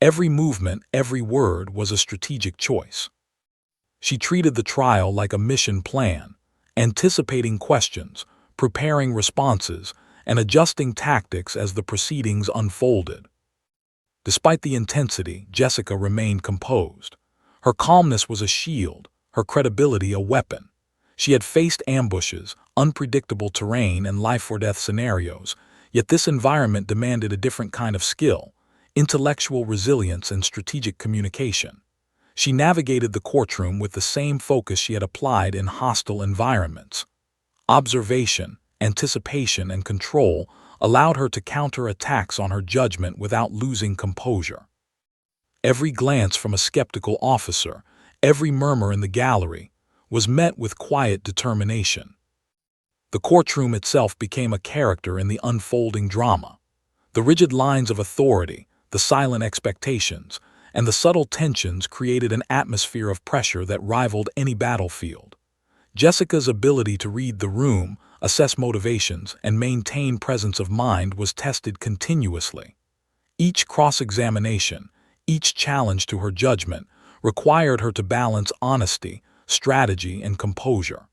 Every movement, every word was a strategic choice. She treated the trial like a mission plan, anticipating questions, preparing responses, and adjusting tactics as the proceedings unfolded. Despite the intensity, Jessica remained composed. Her calmness was a shield, her credibility a weapon. She had faced ambushes, unpredictable terrain, and life-or-death scenarios, yet this environment demanded a different kind of skill: intellectual resilience and strategic communication. She navigated the courtroom with the same focus she had applied in hostile environments. Observation, anticipation, and control allowed her to counter attacks on her judgment without losing composure. Every glance from a skeptical officer, every murmur in the gallery, was met with quiet determination. The courtroom itself became a character in the unfolding drama. The rigid lines of authority, the silent expectations, and the subtle tensions created an atmosphere of pressure that rivaled any battlefield. Jessica's ability to read the room, assess motivations, and maintain presence of mind was tested continuously. Each cross-examination, each challenge to her judgment, required her to balance honesty, strategy, and composure.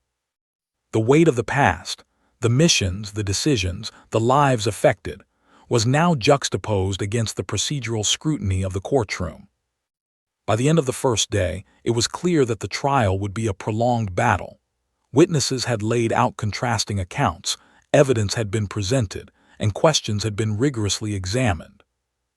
The weight of the past, the missions, the decisions, the lives affected, was now juxtaposed against the procedural scrutiny of the courtroom. By the end of the first day, it was clear that the trial would be a prolonged battle. Witnesses had laid out contrasting accounts, evidence had been presented, and questions had been rigorously examined.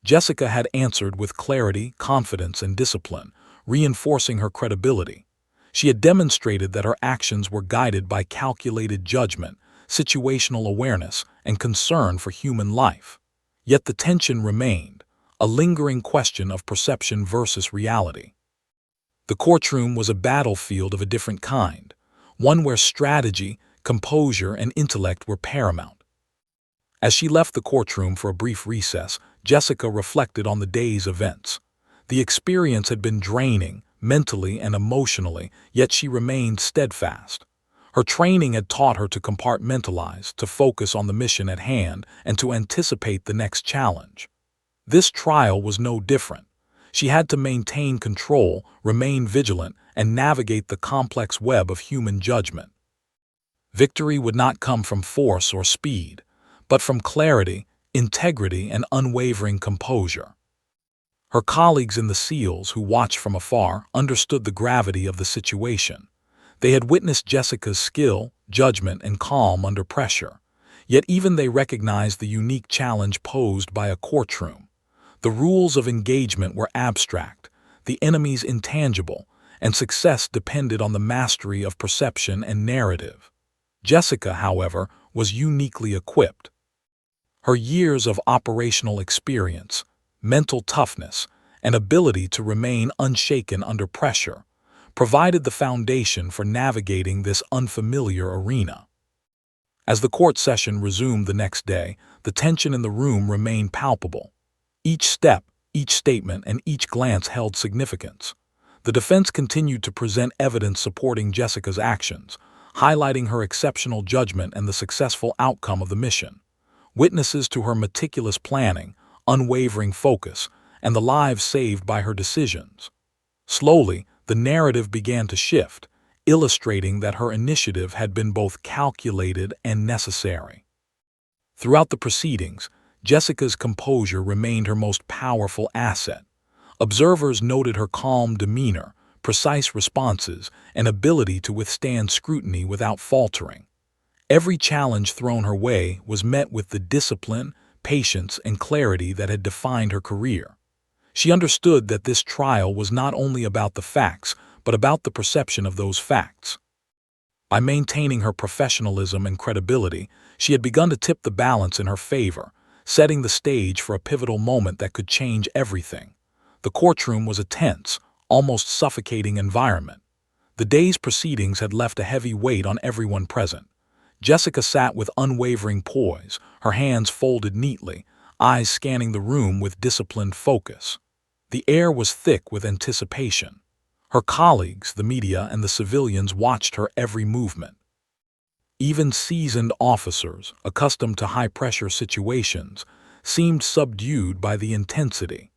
Jessica had answered with clarity, confidence, and discipline, reinforcing her credibility. She had demonstrated that her actions were guided by calculated judgment, situational awareness, and concern for human life. Yet the tension remained, a lingering question of perception versus reality. The courtroom was a battlefield of a different kind, one where strategy, composure, and intellect were paramount. As she left the courtroom for a brief recess, Jessica reflected on the day's events. The experience had been draining, mentally and emotionally, yet she remained steadfast. Her training had taught her to compartmentalize, to focus on the mission at hand, and to anticipate the next challenge. This trial was no different. She had to maintain control, remain vigilant, and navigate the complex web of human judgment. Victory would not come from force or speed, but from clarity, integrity, and unwavering composure. Her colleagues in the SEALs, who watched from afar, understood the gravity of the situation. They had witnessed Jessica's skill, judgment, and calm under pressure, yet even they recognized the unique challenge posed by a courtroom. The rules of engagement were abstract, the enemies intangible, and success depended on the mastery of perception and narrative. Jessica, however, was uniquely equipped. Her years of operational experience, mental toughness, and ability to remain unshaken under pressure provided the foundation for navigating this unfamiliar arena. As the court session resumed the next day, the tension in the room remained palpable. Each step, each statement, and each glance held significance. The defense continued to present evidence supporting Jessica's actions, highlighting her exceptional judgment and the successful outcome of the mission. Witnesses to her meticulous planning, unwavering focus, and the lives saved by her decisions. Slowly, the narrative began to shift, illustrating that her initiative had been both calculated and necessary. Throughout the proceedings, Jessica's composure remained her most powerful asset. Observers noted her calm demeanor, precise responses, and ability to withstand scrutiny without faltering. Every challenge thrown her way was met with the discipline, patience, and clarity that had defined her career. She understood that this trial was not only about the facts, but about the perception of those facts. By maintaining her professionalism and credibility, she had begun to tip the balance in her favor, setting the stage for a pivotal moment that could change everything. The courtroom was a tense, almost suffocating environment. The day's proceedings had left a heavy weight on everyone present. Jessica sat with unwavering poise, her hands folded neatly, eyes scanning the room with disciplined focus. The air was thick with anticipation. Her colleagues, the media, and the civilians watched her every movement. Even seasoned officers, accustomed to high-pressure situations, seemed subdued by the intensity.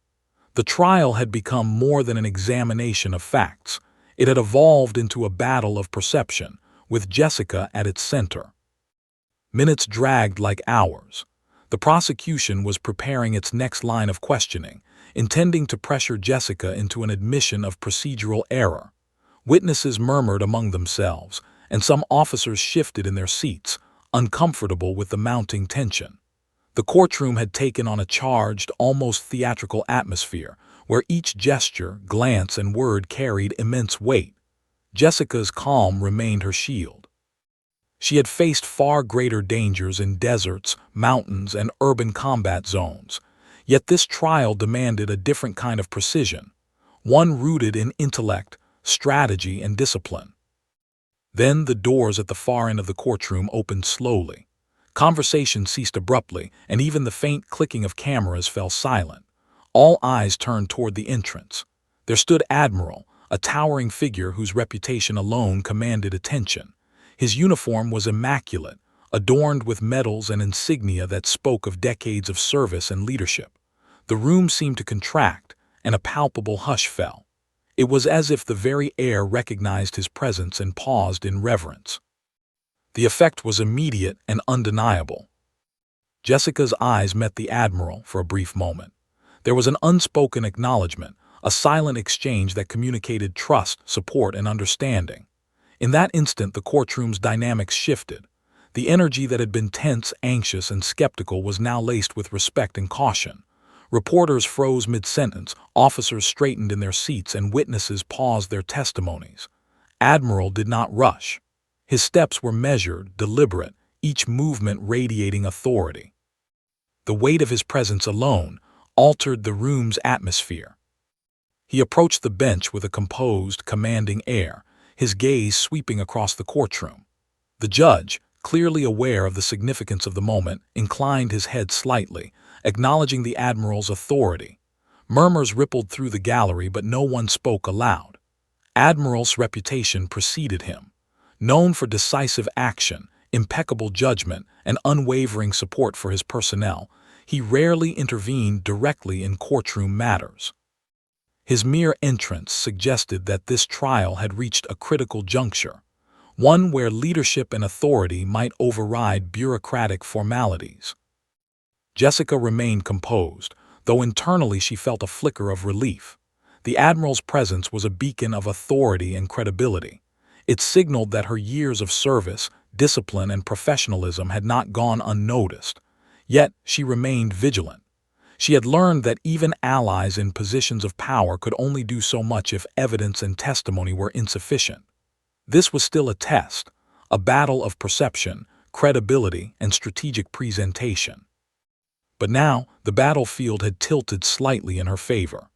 The trial had become more than an examination of facts. It had evolved into a battle of perception, with Jessica at its center. Minutes dragged like hours. The prosecution was preparing its next line of questioning, intending to pressure Jessica into an admission of procedural error. Witnesses murmured among themselves, and some officers shifted in their seats, uncomfortable with the mounting tension. The courtroom had taken on a charged, almost theatrical atmosphere, where each gesture, glance, and word carried immense weight. Jessica's calm remained her shield. She had faced far greater dangers in deserts, mountains, and urban combat zones, Yet this trial demanded a different kind of precision, one rooted in intellect, strategy, and discipline. Then the doors at the far end of the courtroom opened slowly. Conversation ceased abruptly, and even the faint clicking of cameras fell silent. All eyes turned toward the entrance. There stood Admiral, a towering figure whose reputation alone commanded attention. His uniform was immaculate, adorned with medals and insignia that spoke of decades of service and leadership. The room seemed to contract, and a palpable hush fell. It was as if the very air recognized his presence and paused in reverence. The effect was immediate and undeniable. Jessica's eyes met the Admiral for a brief moment. There was an unspoken acknowledgement, a silent exchange that communicated trust, support, and understanding. In that instant, the courtroom's dynamics shifted. The energy that had been tense, anxious, and skeptical was now laced with respect and caution. Reporters froze mid-sentence, officers straightened in their seats, and witnesses paused their testimonies. Admiral did not rush. His steps were measured, deliberate, each movement radiating authority. The weight of his presence alone altered the room's atmosphere. He approached the bench with a composed, commanding air, his gaze sweeping across the courtroom. The judge, clearly aware of the significance of the moment, inclined his head slightly, acknowledging the Admiral's authority. Murmurs rippled through the gallery, but no one spoke aloud. Admiral's reputation preceded him. Known for decisive action, impeccable judgment, and unwavering support for his personnel, he rarely intervened directly in courtroom matters. His mere entrance suggested that this trial had reached a critical juncture, one where leadership and authority might override bureaucratic formalities. Jessica remained composed, though internally she felt a flicker of relief. The Admiral's presence was a beacon of authority and credibility. It signaled that her years of service, discipline, and professionalism had not gone unnoticed. Yet she remained vigilant. She had learned that even allies in positions of power could only do so much if evidence and testimony were insufficient. This was still a test, a battle of perception, credibility, and strategic presentation. But now, the battlefield had tilted slightly in her favor.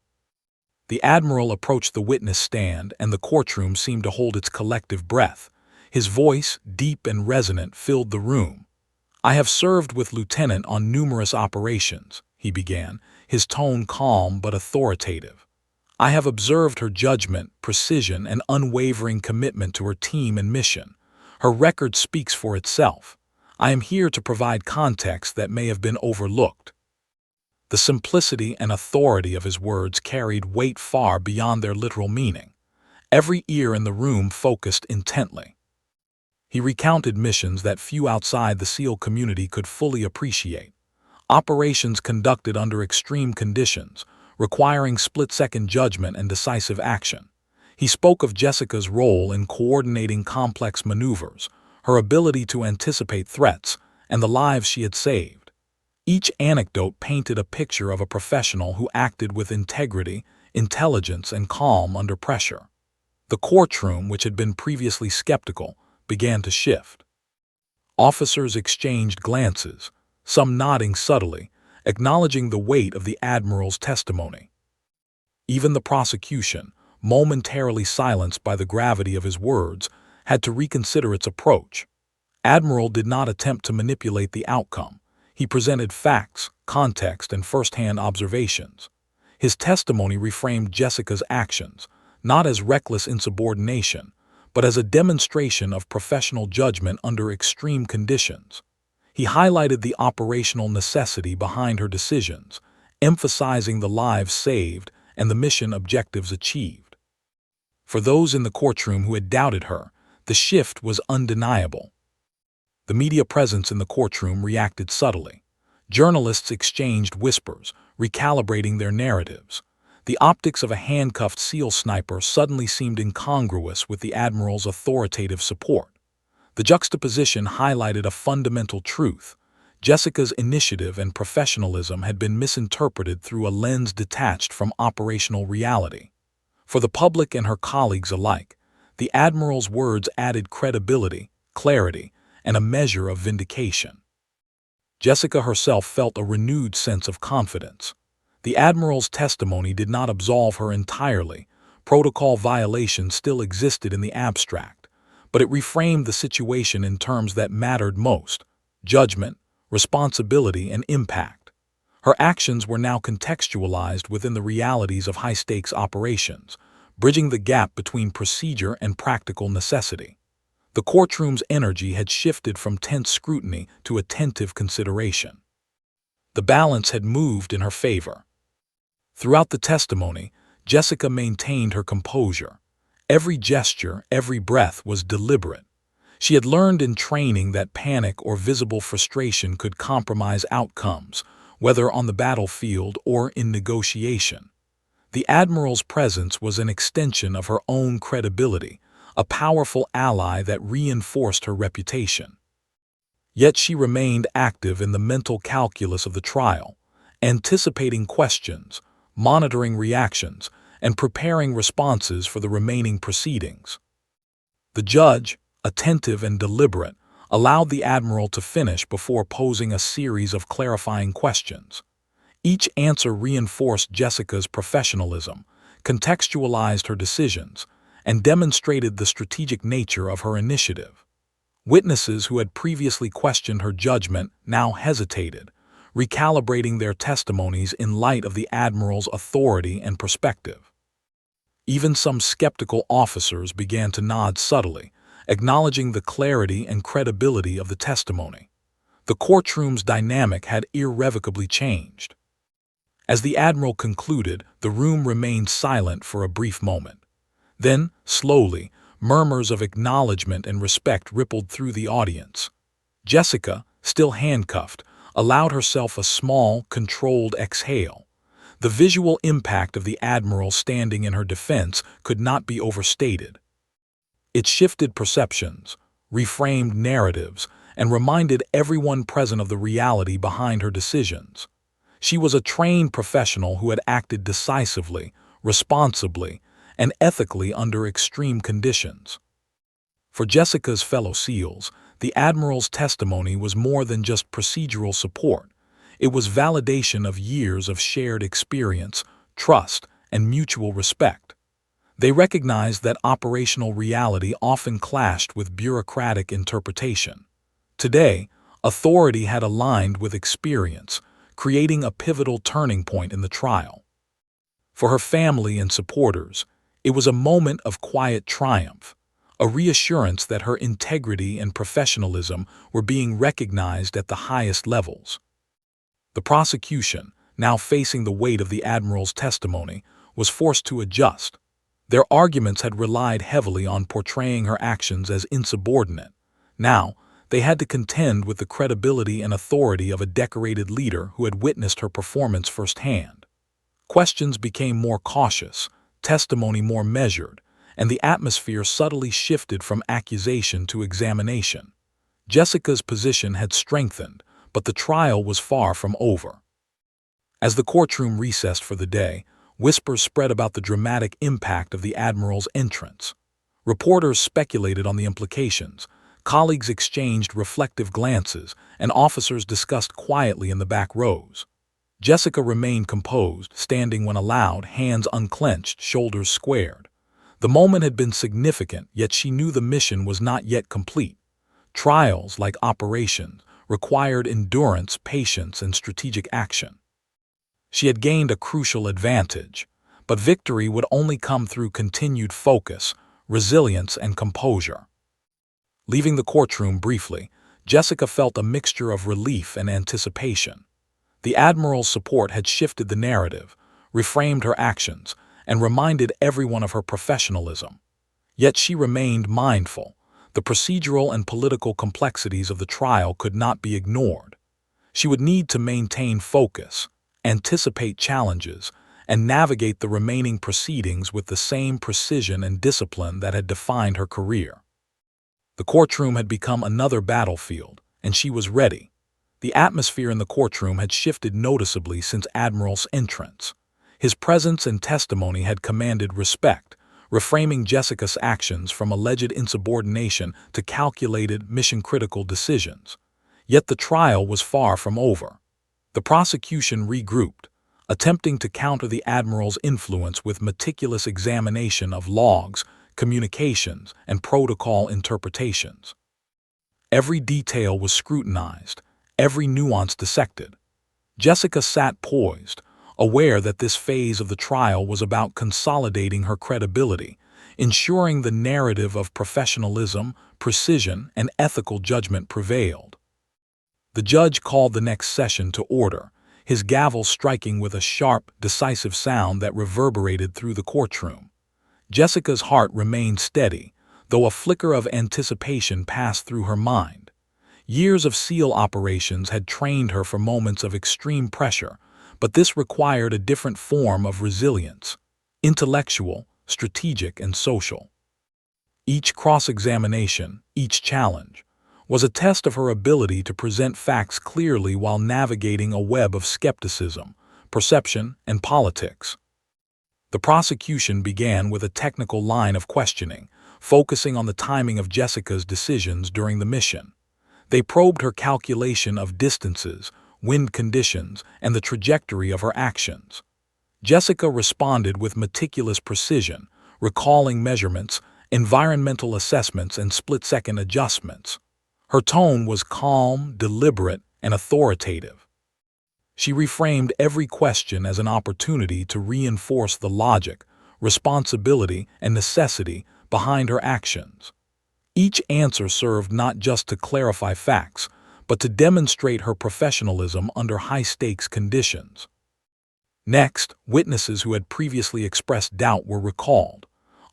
The Admiral approached the witness stand, and the courtroom seemed to hold its collective breath. His voice, deep and resonant, filled the room. "I have served with Lieutenant on numerous operations," he began, his tone calm but authoritative. "I have observed her judgment, precision, and unwavering commitment to her team and mission. Her record speaks for itself. I am here to provide context that may have been overlooked." The simplicity and authority of his words carried weight far beyond their literal meaning. Every ear in the room focused intently. He recounted missions that few outside the SEAL community could fully appreciate. Operations conducted under extreme conditions, requiring split-second judgment and decisive action. He spoke of Jessica's role in coordinating complex maneuvers, her ability to anticipate threats, and the lives she had saved. Each anecdote painted a picture of a professional who acted with integrity, intelligence, and calm under pressure. The courtroom, which had been previously skeptical, began to shift. Officers exchanged glances, some nodding subtly, acknowledging the weight of the Admiral's testimony. Even the prosecution, momentarily silenced by the gravity of his words, had to reconsider its approach. Admiral did not attempt to manipulate the outcome. He presented facts, context, and first-hand observations. His testimony reframed Jessica's actions, not as reckless insubordination, but as a demonstration of professional judgment under extreme conditions. He highlighted the operational necessity behind her decisions, emphasizing the lives saved and the mission objectives achieved. For those in the courtroom who had doubted her, the shift was undeniable. The media presence in the courtroom reacted subtly. Journalists exchanged whispers, recalibrating their narratives. The optics of a handcuffed SEAL sniper suddenly seemed incongruous with the Admiral's authoritative support. The juxtaposition highlighted a fundamental truth. Jessica's initiative and professionalism had been misinterpreted through a lens detached from operational reality. For the public and her colleagues alike, the Admiral's words added credibility, clarity, and a measure of vindication. Jessica herself felt a renewed sense of confidence. The Admiral's testimony did not absolve her entirely. Protocol violations still existed in the abstract, but it reframed the situation in terms that mattered most: judgment, responsibility, and impact. Her actions were now contextualized within the realities of high-stakes operations, bridging the gap between procedure and practical necessity. The courtroom's energy had shifted from tense scrutiny to attentive consideration. The balance had moved in her favor. Throughout the testimony, Jessica maintained her composure. Every gesture, every breath was deliberate. She had learned in training that panic or visible frustration could compromise outcomes, whether on the battlefield or in negotiation. The Admiral's presence was an extension of her own credibility, a powerful ally that reinforced her reputation. Yet she remained active in the mental calculus of the trial, anticipating questions, monitoring reactions, and preparing responses for the remaining proceedings. The judge, attentive and deliberate, allowed the Admiral to finish before posing a series of clarifying questions. Each answer reinforced Jessica's professionalism, contextualized her decisions, and demonstrated the strategic nature of her initiative. Witnesses who had previously questioned her judgment now hesitated, recalibrating their testimonies in light of the Admiral's authority and perspective. Even some skeptical officers began to nod subtly, acknowledging the clarity and credibility of the testimony. The courtroom's dynamic had irrevocably changed. As the Admiral concluded, the room remained silent for a brief moment. Then, slowly, murmurs of acknowledgement and respect rippled through the audience. Jessica, still handcuffed, allowed herself a small, controlled exhale. The visual impact of the Admiral standing in her defense could not be overstated. It shifted perceptions, reframed narratives, and reminded everyone present of the reality behind her decisions. She was a trained professional who had acted decisively, responsibly, and ethically under extreme conditions. For Jessica's fellow SEALs, the Admiral's testimony was more than just procedural support. It was validation of years of shared experience, trust, and mutual respect. They recognized that operational reality often clashed with bureaucratic interpretation. Today, authority had aligned with experience, creating a pivotal turning point in the trial. For her family and supporters, it was a moment of quiet triumph, a reassurance that her integrity and professionalism were being recognized at the highest levels. The prosecution, now facing the weight of the Admiral's testimony, was forced to adjust. Their arguments had relied heavily on portraying her actions as insubordinate. Now, they had to contend with the credibility and authority of a decorated leader who had witnessed her performance firsthand. Questions became more cautious, testimony more measured, and the atmosphere subtly shifted from accusation to examination. Jessica's position had strengthened, but the trial was far from over. As the courtroom recessed for the day, whispers spread about the dramatic impact of the Admiral's entrance. Reporters speculated on the implications, colleagues exchanged reflective glances, and officers discussed quietly in the back rows. Jessica remained composed, standing when allowed, hands unclenched, shoulders squared. The moment had been significant, yet she knew the mission was not yet complete. Trials, like operations, required endurance, patience, and strategic action. She had gained a crucial advantage, but victory would only come through continued focus, resilience, and composure. Leaving the courtroom briefly, Jessica felt a mixture of relief and anticipation. The Admiral's support had shifted the narrative, reframed her actions, and reminded everyone of her professionalism. Yet she remained mindful. The procedural and political complexities of the trial could not be ignored. She would need to maintain focus, anticipate challenges, and navigate the remaining proceedings with the same precision and discipline that had defined her career. The courtroom had become another battlefield, and she was ready. The atmosphere in the courtroom had shifted noticeably since Admiral's entrance. His presence and testimony had commanded respect, reframing Jessica's actions from alleged insubordination to calculated, mission-critical decisions. Yet the trial was far from over. The prosecution regrouped, attempting to counter the Admiral's influence with meticulous examination of logs, communications, and protocol interpretations. Every detail was scrutinized, every nuance dissected. Jessica sat poised, aware that this phase of the trial was about consolidating her credibility, ensuring the narrative of professionalism, precision, and ethical judgment prevailed. The judge called the next session to order, his gavel striking with a sharp, decisive sound that reverberated through the courtroom. Jessica's heart remained steady, though a flicker of anticipation passed through her mind. Years of SEAL operations had trained her for moments of extreme pressure, but this required a different form of resilience: intellectual, strategic, and social. Each cross-examination, each challenge, was a test of her ability to present facts clearly while navigating a web of skepticism, perception, and politics. The prosecution began with a technical line of questioning, focusing on the timing of Jessica's decisions during the mission. They probed her calculation of distances, wind conditions, and the trajectory of her actions. Jessica responded with meticulous precision, recalling measurements, environmental assessments, and split-second adjustments. Her tone was calm, deliberate, and authoritative. She reframed every question as an opportunity to reinforce the logic, responsibility, and necessity behind her actions. Each answer served not just to clarify facts, but to demonstrate her professionalism under high-stakes conditions. Next, witnesses who had previously expressed doubt were recalled.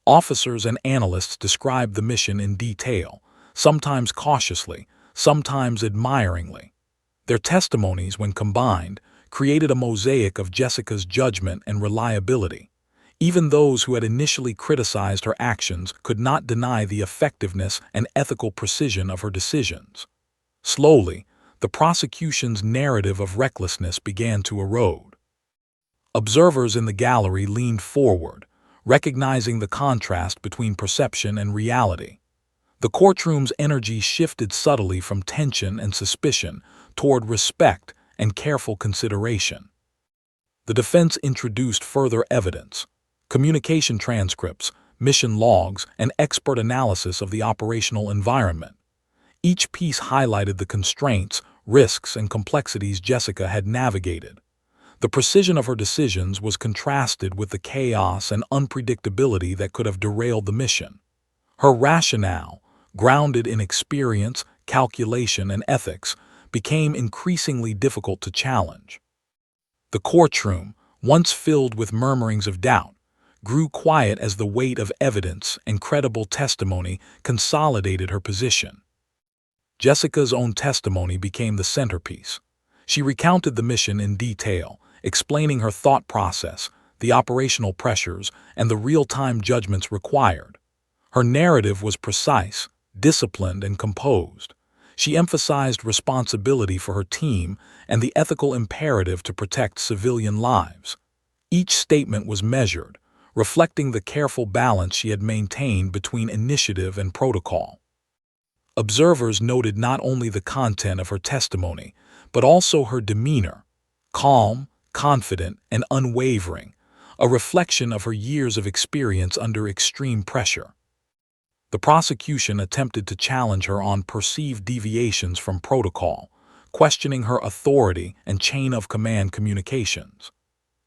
Officers and analysts described the mission in detail, sometimes cautiously, sometimes admiringly. Their testimonies, when combined, created a mosaic of Jessica's judgment and reliability. Even those who had initially criticized her actions could not deny the effectiveness and ethical precision of her decisions. Slowly, the prosecution's narrative of recklessness began to erode. Observers in the gallery leaned forward, recognizing the contrast between perception and reality. The courtroom's energy shifted subtly from tension and suspicion toward respect and careful consideration. The defense introduced further evidence: communication transcripts, mission logs, and expert analysis of the operational environment. Each piece highlighted the constraints, risks, and complexities Jessica had navigated. The precision of her decisions was contrasted with the chaos and unpredictability that could have derailed the mission. Her rationale, grounded in experience, calculation, and ethics, became increasingly difficult to challenge. The courtroom, once filled with murmurings of doubt, grew quiet as the weight of evidence and credible testimony consolidated her position. Jessica's own testimony became the centerpiece. She recounted the mission in detail, explaining her thought process, the operational pressures, and the real-time judgments required. Her narrative was precise, disciplined, and composed. She emphasized responsibility for her team and the ethical imperative to protect civilian lives. Each statement was measured, reflecting the careful balance she had maintained between initiative and protocol. Observers noted not only the content of her testimony, but also her demeanor: calm, confident, and unwavering, a reflection of her years of experience under extreme pressure. The prosecution attempted to challenge her on perceived deviations from protocol, questioning her authority and chain-of-command communications.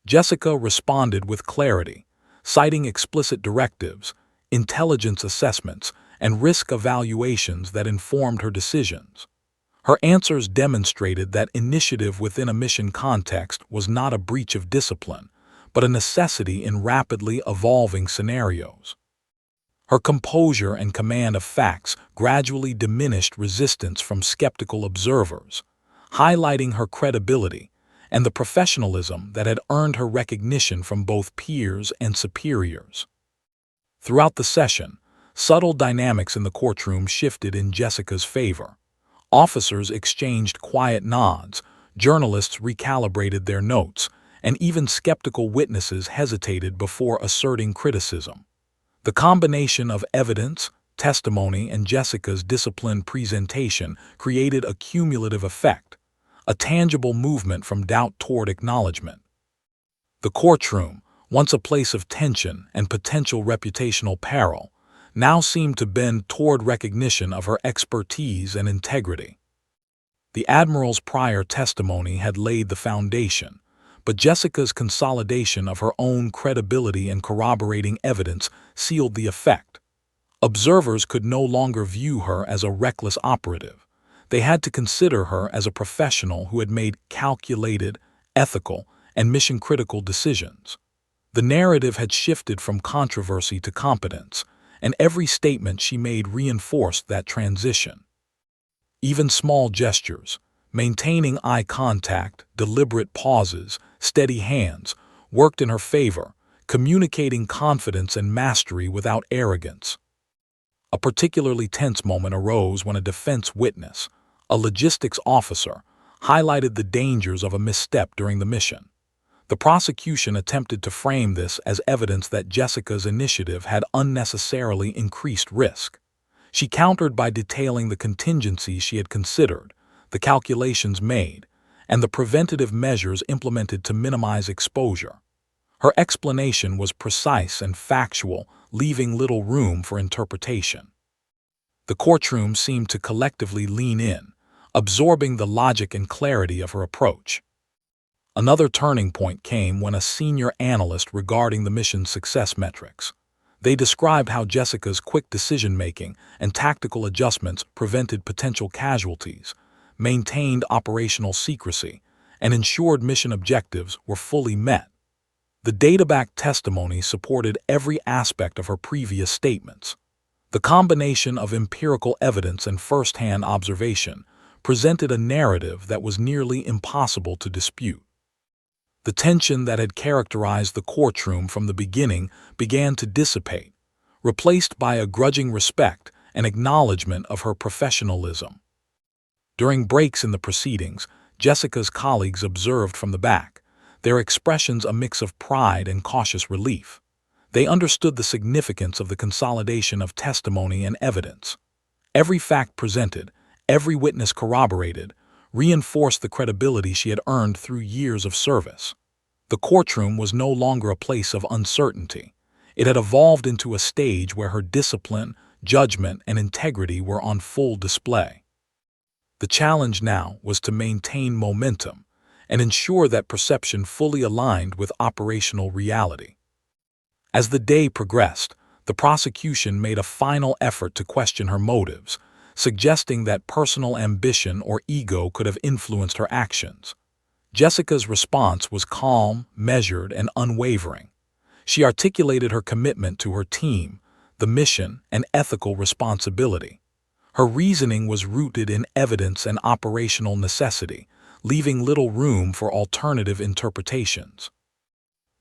Jessica responded with clarity, citing explicit directives, intelligence assessments, and risk evaluations that informed her decisions. Her answers demonstrated that initiative within a mission context was not a breach of discipline, but a necessity in rapidly evolving scenarios. Her composure and command of facts gradually diminished resistance from skeptical observers, highlighting her credibility and the professionalism that had earned her recognition from both peers and superiors. Throughout the session, subtle dynamics in the courtroom shifted in Jessica's favor. Officers exchanged quiet nods, journalists recalibrated their notes, and even skeptical witnesses hesitated before asserting criticism. The combination of evidence, testimony, and Jessica's disciplined presentation created a cumulative effect, a tangible movement from doubt toward acknowledgement. The courtroom, once a place of tension and potential reputational peril, now seemed to bend toward recognition of her expertise and integrity. The Admiral's prior testimony had laid the foundation, but Jessica's consolidation of her own credibility and corroborating evidence sealed the effect. Observers could no longer view her as a reckless operative. They had to consider her as a professional who had made calculated, ethical, and mission-critical decisions. The narrative had shifted from controversy to competence, and every statement she made reinforced that transition. Even small gestures, maintaining eye contact, deliberate pauses, steady hands, worked in her favor, communicating confidence and mastery without arrogance. A particularly tense moment arose when a defense witness, a logistics officer, highlighted the dangers of a misstep during the mission. The prosecution attempted to frame this as evidence that Jessica's initiative had unnecessarily increased risk. She countered by detailing the contingencies she had considered, the calculations made, and the preventative measures implemented to minimize exposure. Her explanation was precise and factual, leaving little room for interpretation. The courtroom seemed to collectively lean in, absorbing the logic and clarity of her approach. Another turning point came when a senior analyst regarding the mission's success metrics. They described how Jessica's quick decision-making and tactical adjustments prevented potential casualties, maintained operational secrecy, and ensured mission objectives were fully met. The data-backed testimony supported every aspect of her previous statements. The combination of empirical evidence and first-hand observation presented a narrative that was nearly impossible to dispute. The tension that had characterized the courtroom from the beginning began to dissipate, replaced by a grudging respect and acknowledgement of her professionalism. During breaks in the proceedings, Jessica's colleagues observed from the back, their expressions a mix of pride and cautious relief. They understood the significance of the consolidation of testimony and evidence. Every fact presented, every witness corroborated, reinforced the credibility she had earned through years of service. The courtroom was no longer a place of uncertainty. It had evolved into a stage where her discipline, judgment, and integrity were on full display. The challenge now was to maintain momentum and ensure that perception fully aligned with operational reality. As the day progressed, the prosecution made a final effort to question her motives, suggesting that personal ambition or ego could have influenced her actions. Jessica's response was calm, measured, and unwavering. She articulated her commitment to her team, the mission, and ethical responsibility. Her reasoning was rooted in evidence and operational necessity, leaving little room for alternative interpretations.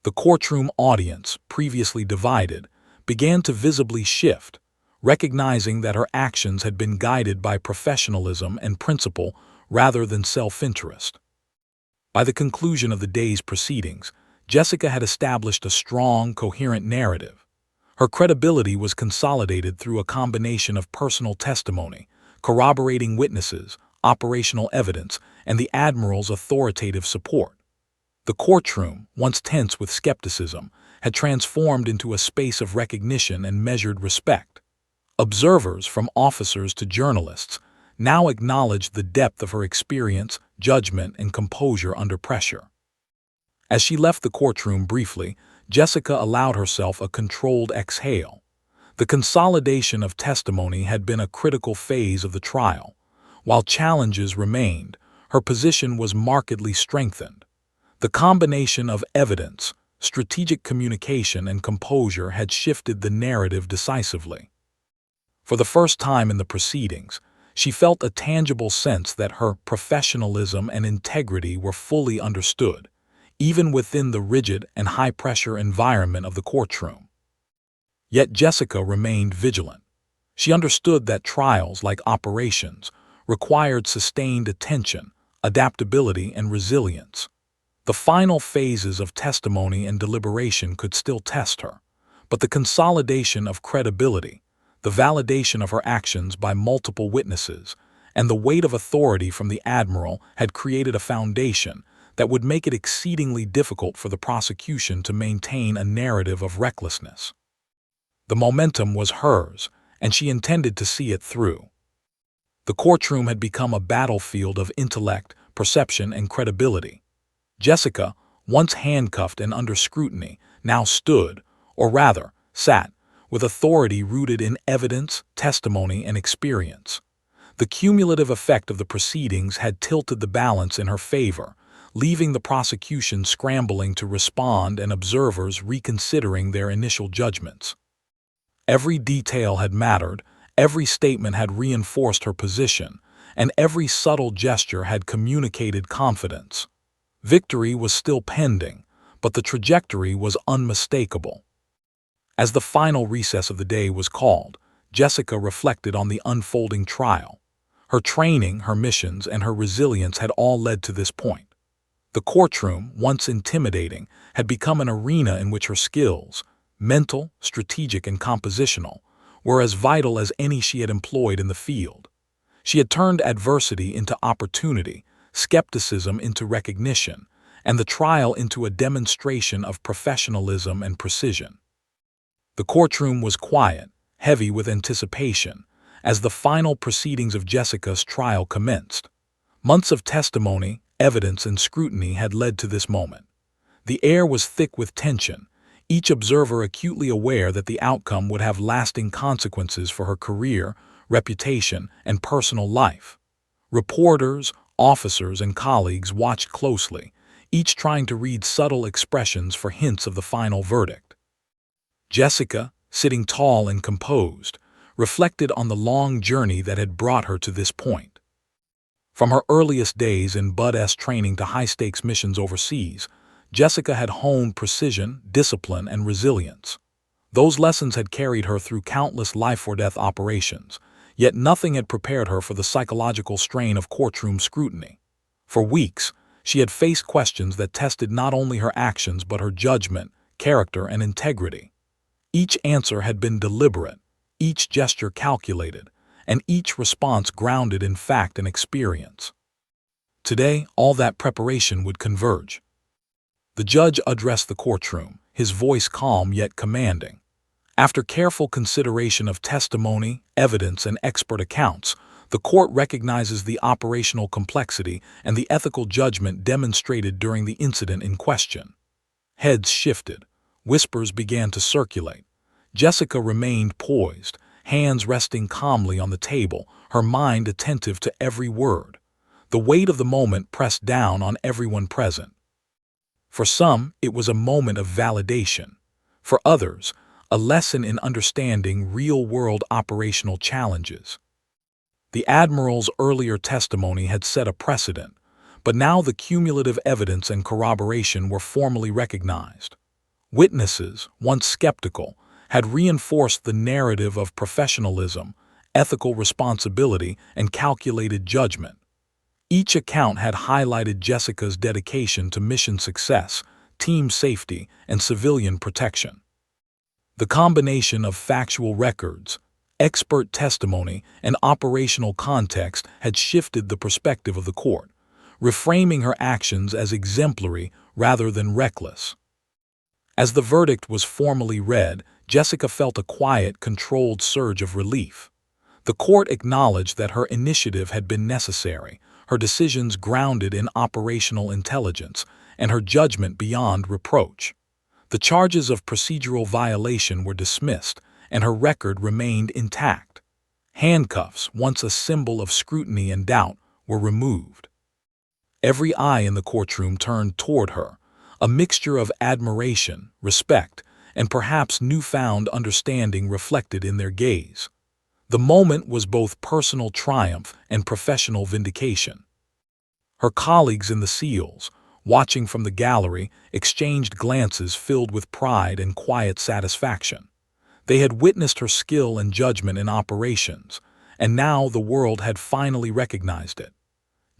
The courtroom audience, previously divided, began to visibly shift, recognizing that her actions had been guided by professionalism and principle rather than self-interest. By the conclusion of the day's proceedings, Jessica had established a strong, coherent narrative. Her credibility was consolidated through a combination of personal testimony, corroborating witnesses, operational evidence, and the Admiral's authoritative support. The courtroom, once tense with skepticism, had transformed into a space of recognition and measured respect. Observers, from officers to journalists, now acknowledged the depth of her experience, judgment, and composure under pressure. As she left the courtroom briefly, Jessica allowed herself a controlled exhale. The consolidation of testimony had been a critical phase of the trial. While challenges remained, her position was markedly strengthened. The combination of evidence, strategic communication, and composure had shifted the narrative decisively. For the first time in the proceedings, she felt a tangible sense that her professionalism and integrity were fully understood, even within the rigid and high-pressure environment of the courtroom. Yet Jessica remained vigilant. She understood that trials, like operations, required sustained attention, adaptability, and resilience. The final phases of testimony and deliberation could still test her, but the consolidation of credibility, the validation of her actions by multiple witnesses, and the weight of authority from the Admiral had created a foundation that would make it exceedingly difficult for the prosecution to maintain a narrative of recklessness. The momentum was hers, and she intended to see it through. The courtroom had become a battlefield of intellect, perception, and credibility. Jessica, once handcuffed and under scrutiny, now stood, or rather, sat, with authority rooted in evidence, testimony, and experience. The cumulative effect of the proceedings had tilted the balance in her favor, leaving the prosecution scrambling to respond and observers reconsidering their initial judgments. Every detail had mattered, every statement had reinforced her position, and every subtle gesture had communicated confidence. Victory was still pending, but the trajectory was unmistakable. As the final recess of the day was called, Jessica reflected on the unfolding trial. Her training, her missions, and her resilience had all led to this point. The courtroom, once intimidating, had become an arena in which her skills, mental, strategic, and compositional, were as vital as any she had employed in the field. She had turned adversity into opportunity, skepticism into recognition, and the trial into a demonstration of professionalism and precision. The courtroom was quiet, heavy with anticipation, as the final proceedings of Jessica's trial commenced. Months of testimony, evidence, and scrutiny had led to this moment. The air was thick with tension, each observer acutely aware that the outcome would have lasting consequences for her career, reputation, and personal life. Reporters, officers, and colleagues watched closely, each trying to read subtle expressions for hints of the final verdict. Jessica, sitting tall and composed, reflected on the long journey that had brought her to this point. From her earliest days in Bud-S training to high-stakes missions overseas, Jessica had honed precision, discipline, and resilience. Those lessons had carried her through countless life-or-death operations, yet nothing had prepared her for the psychological strain of courtroom scrutiny. For weeks, she had faced questions that tested not only her actions but her judgment, character, and integrity. Each answer had been deliberate, each gesture calculated, and each response grounded in fact and experience. Today, all that preparation would converge. The judge addressed the courtroom, his voice calm yet commanding. After careful consideration of testimony, evidence, and expert accounts, the court recognizes the operational complexity and the ethical judgment demonstrated during the incident in question. Heads shifted. Whispers began to circulate. Jessica remained poised, hands resting calmly on the table, her mind attentive to every word. The weight of the moment pressed down on everyone present. For some, it was a moment of validation. For others, a lesson in understanding real-world operational challenges. The Admiral's earlier testimony had set a precedent, but now the cumulative evidence and corroboration were formally recognized. Witnesses, once skeptical, had reinforced the narrative of professionalism, ethical responsibility, and calculated judgment. Each account had highlighted Jessica's dedication to mission success, team safety, and civilian protection. The combination of factual records, expert testimony, and operational context had shifted the perspective of the court, reframing her actions as exemplary rather than reckless. As the verdict was formally read, Jessica felt a quiet, controlled surge of relief. The court acknowledged that her initiative had been necessary, her decisions grounded in operational intelligence, and her judgment beyond reproach. The charges of procedural violation were dismissed, and her record remained intact. Handcuffs, once a symbol of scrutiny and doubt, were removed. Every eye in the courtroom turned toward her, a mixture of admiration, respect, and perhaps newfound understanding reflected in their gaze. The moment was both personal triumph and professional vindication. Her colleagues in the SEALs, watching from the gallery, exchanged glances filled with pride and quiet satisfaction. They had witnessed her skill and judgment in operations, and now the world had finally recognized it.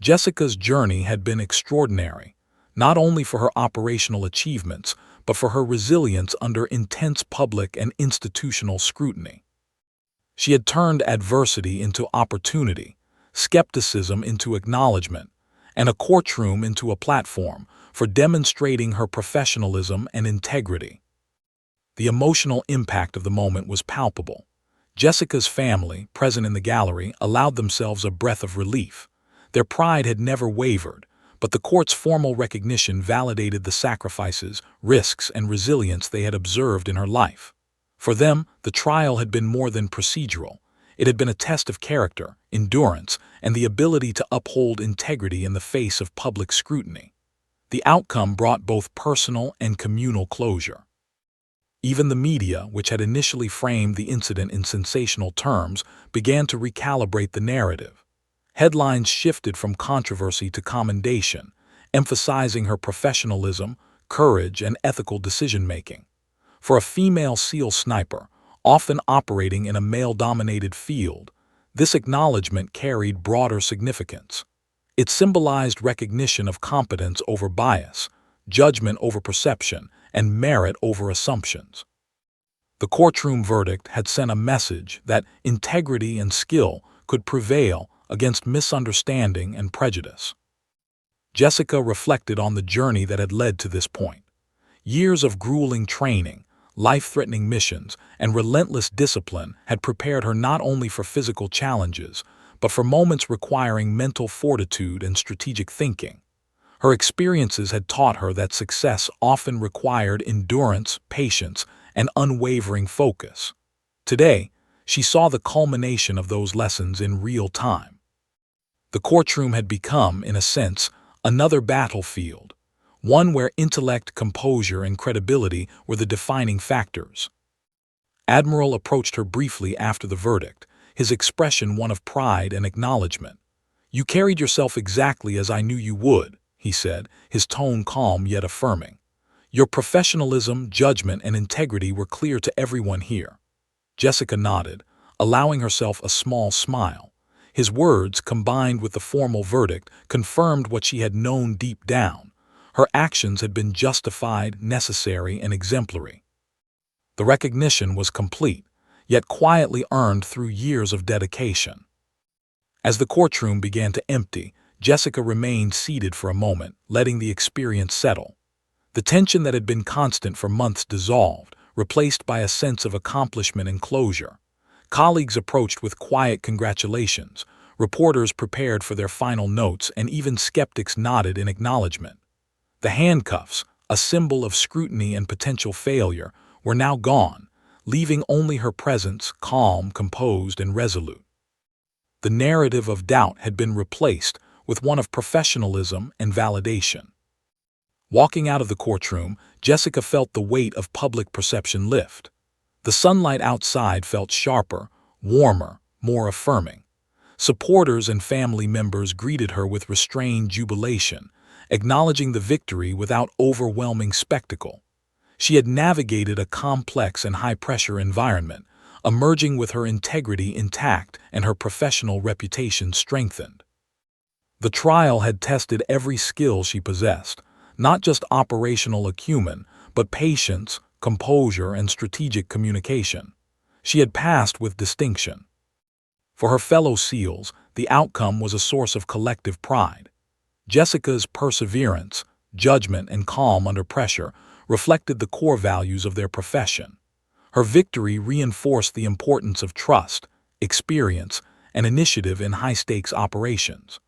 Jessica's journey had been extraordinary, not only for her operational achievements, but for her resilience under intense public and institutional scrutiny. She had turned adversity into opportunity, skepticism into acknowledgement, and a courtroom into a platform for demonstrating her professionalism and integrity. The emotional impact of the moment was palpable. Jessica's family, present in the gallery, allowed themselves a breath of relief. Their pride had never wavered, but the court's formal recognition validated the sacrifices, risks, and resilience they had observed in her life. For them, the trial had been more than procedural. It had been a test of character, endurance, and the ability to uphold integrity in the face of public scrutiny. The outcome brought both personal and communal closure. Even the media, which had initially framed the incident in sensational terms, began to recalibrate the narrative. Headlines shifted from controversy to commendation, emphasizing her professionalism, courage, and ethical decision-making. For a female SEAL sniper, often operating in a male-dominated field, this acknowledgement carried broader significance. It symbolized recognition of competence over bias, judgment over perception, and merit over assumptions. The courtroom verdict had sent a message that integrity and skill could prevail against misunderstanding and prejudice. Jessica reflected on the journey that had led to this point. Years of grueling training, life-threatening missions, and relentless discipline had prepared her not only for physical challenges, but for moments requiring mental fortitude and strategic thinking. Her experiences had taught her that success often required endurance, patience, and unwavering focus. Today, she saw the culmination of those lessons in real time. The courtroom had become, in a sense, another battlefield, one where intellect, composure, and credibility were the defining factors. Admiral approached her briefly after the verdict, his expression one of pride and acknowledgement. "You carried yourself exactly as I knew you would," he said, his tone calm yet affirming. "Your professionalism, judgment, and integrity were clear to everyone here." Jessica nodded, allowing herself a small smile. His words, combined with the formal verdict, confirmed what she had known deep down. Her actions had been justified, necessary, and exemplary. The recognition was complete, yet quietly earned through years of dedication. As the courtroom began to empty, Jessica remained seated for a moment, letting the experience settle. The tension that had been constant for months dissolved, replaced by a sense of accomplishment and closure. Colleagues approached with quiet congratulations, reporters prepared for their final notes, and even skeptics nodded in acknowledgement. The handcuffs, a symbol of scrutiny and potential failure, were now gone, leaving only her presence, calm, composed, and resolute. The narrative of doubt had been replaced with one of professionalism and validation. Walking out of the courtroom, Jessica felt the weight of public perception lift. The sunlight outside felt sharper, warmer, more affirming. Supporters and family members greeted her with restrained jubilation, acknowledging the victory without overwhelming spectacle. She had navigated a complex and high-pressure environment, emerging with her integrity intact and her professional reputation strengthened. The trial had tested every skill she possessed, not just operational acumen, but patience, composure, and strategic communication. She had passed with distinction. For her fellow SEALs, the outcome was a source of collective pride. Jessica's perseverance, judgment, and calm under pressure reflected the core values of their profession. Her victory reinforced the importance of trust, experience, and initiative in high-stakes operations.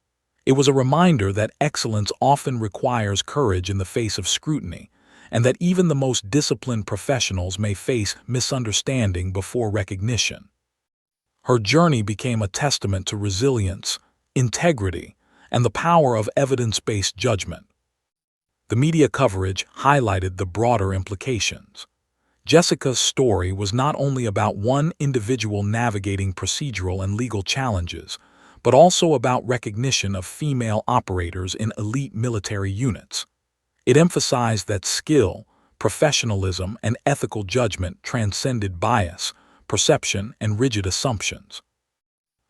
It was a reminder that excellence often requires courage in the face of scrutiny, and that even the most disciplined professionals may face misunderstanding before recognition. Her journey became a testament to resilience, integrity, and the power of evidence-based judgment. The media coverage highlighted the broader implications. Jessica's story was not only about one individual navigating procedural and legal challenges, but also about recognition of female operators in elite military units. It emphasized that skill, professionalism, and ethical judgment transcended bias, perception, and rigid assumptions.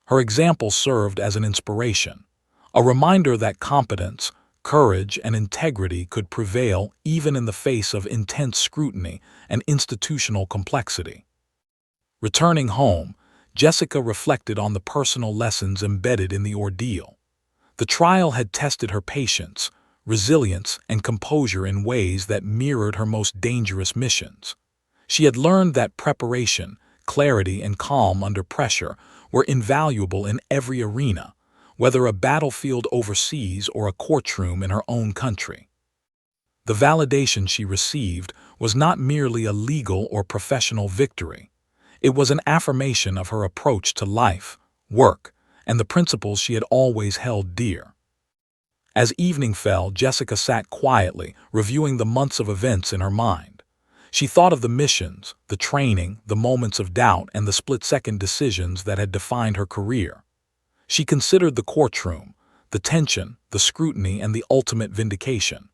Her example served as an inspiration, a reminder that competence, courage, and integrity could prevail even in the face of intense scrutiny and institutional complexity. Returning home, Jessica reflected on the personal lessons embedded in the ordeal. The trial had tested her patience, resilience, and composure in ways that mirrored her most dangerous missions. She had learned that preparation, clarity, and calm under pressure were invaluable in every arena, whether a battlefield overseas or a courtroom in her own country. The validation she received was not merely a legal or professional victory. It was an affirmation of her approach to life, work, and the principles she had always held dear. As evening fell, Jessica sat quietly, reviewing the months of events in her mind. She thought of the missions, the training, the moments of doubt, and the split-second decisions that had defined her career. She considered the courtroom, the tension, the scrutiny, and the ultimate vindication.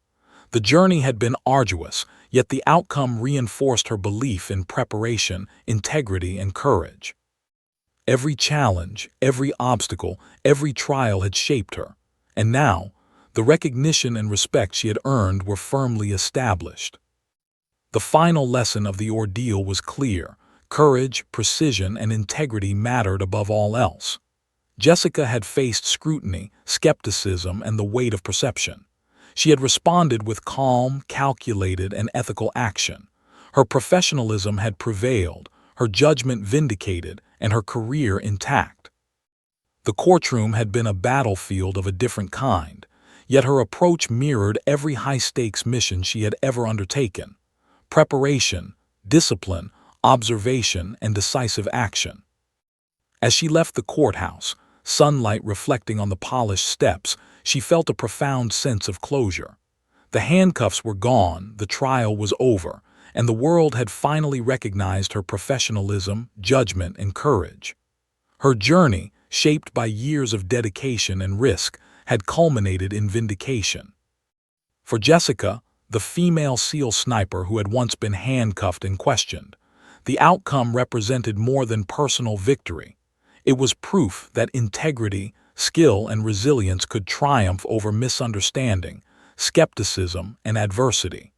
The journey had been arduous, yet the outcome reinforced her belief in preparation, integrity, and courage. Every challenge, every obstacle, every trial had shaped her, and now, the recognition and respect she had earned were firmly established. The final lesson of the ordeal was clear: courage, precision, and integrity mattered above all else. Jessica had faced scrutiny, skepticism, and the weight of perception. She had responded with calm, calculated, and ethical action. Her professionalism had prevailed, her judgment vindicated, and her career intact. The courtroom had been a battlefield of a different kind, yet her approach mirrored every high-stakes mission she had ever undertaken: preparation, discipline, observation, and decisive action. As she left the courthouse, sunlight reflecting on the polished steps, she felt a profound sense of closure. The handcuffs were gone, the trial was over, and the world had finally recognized her professionalism, judgment, and courage. Her journey, shaped by years of dedication and risk, had culminated in vindication. For Jessica, the female SEAL sniper who had once been handcuffed and questioned, the outcome represented more than personal victory. It was proof that integrity, skill, and resilience could triumph over misunderstanding, skepticism, and adversity.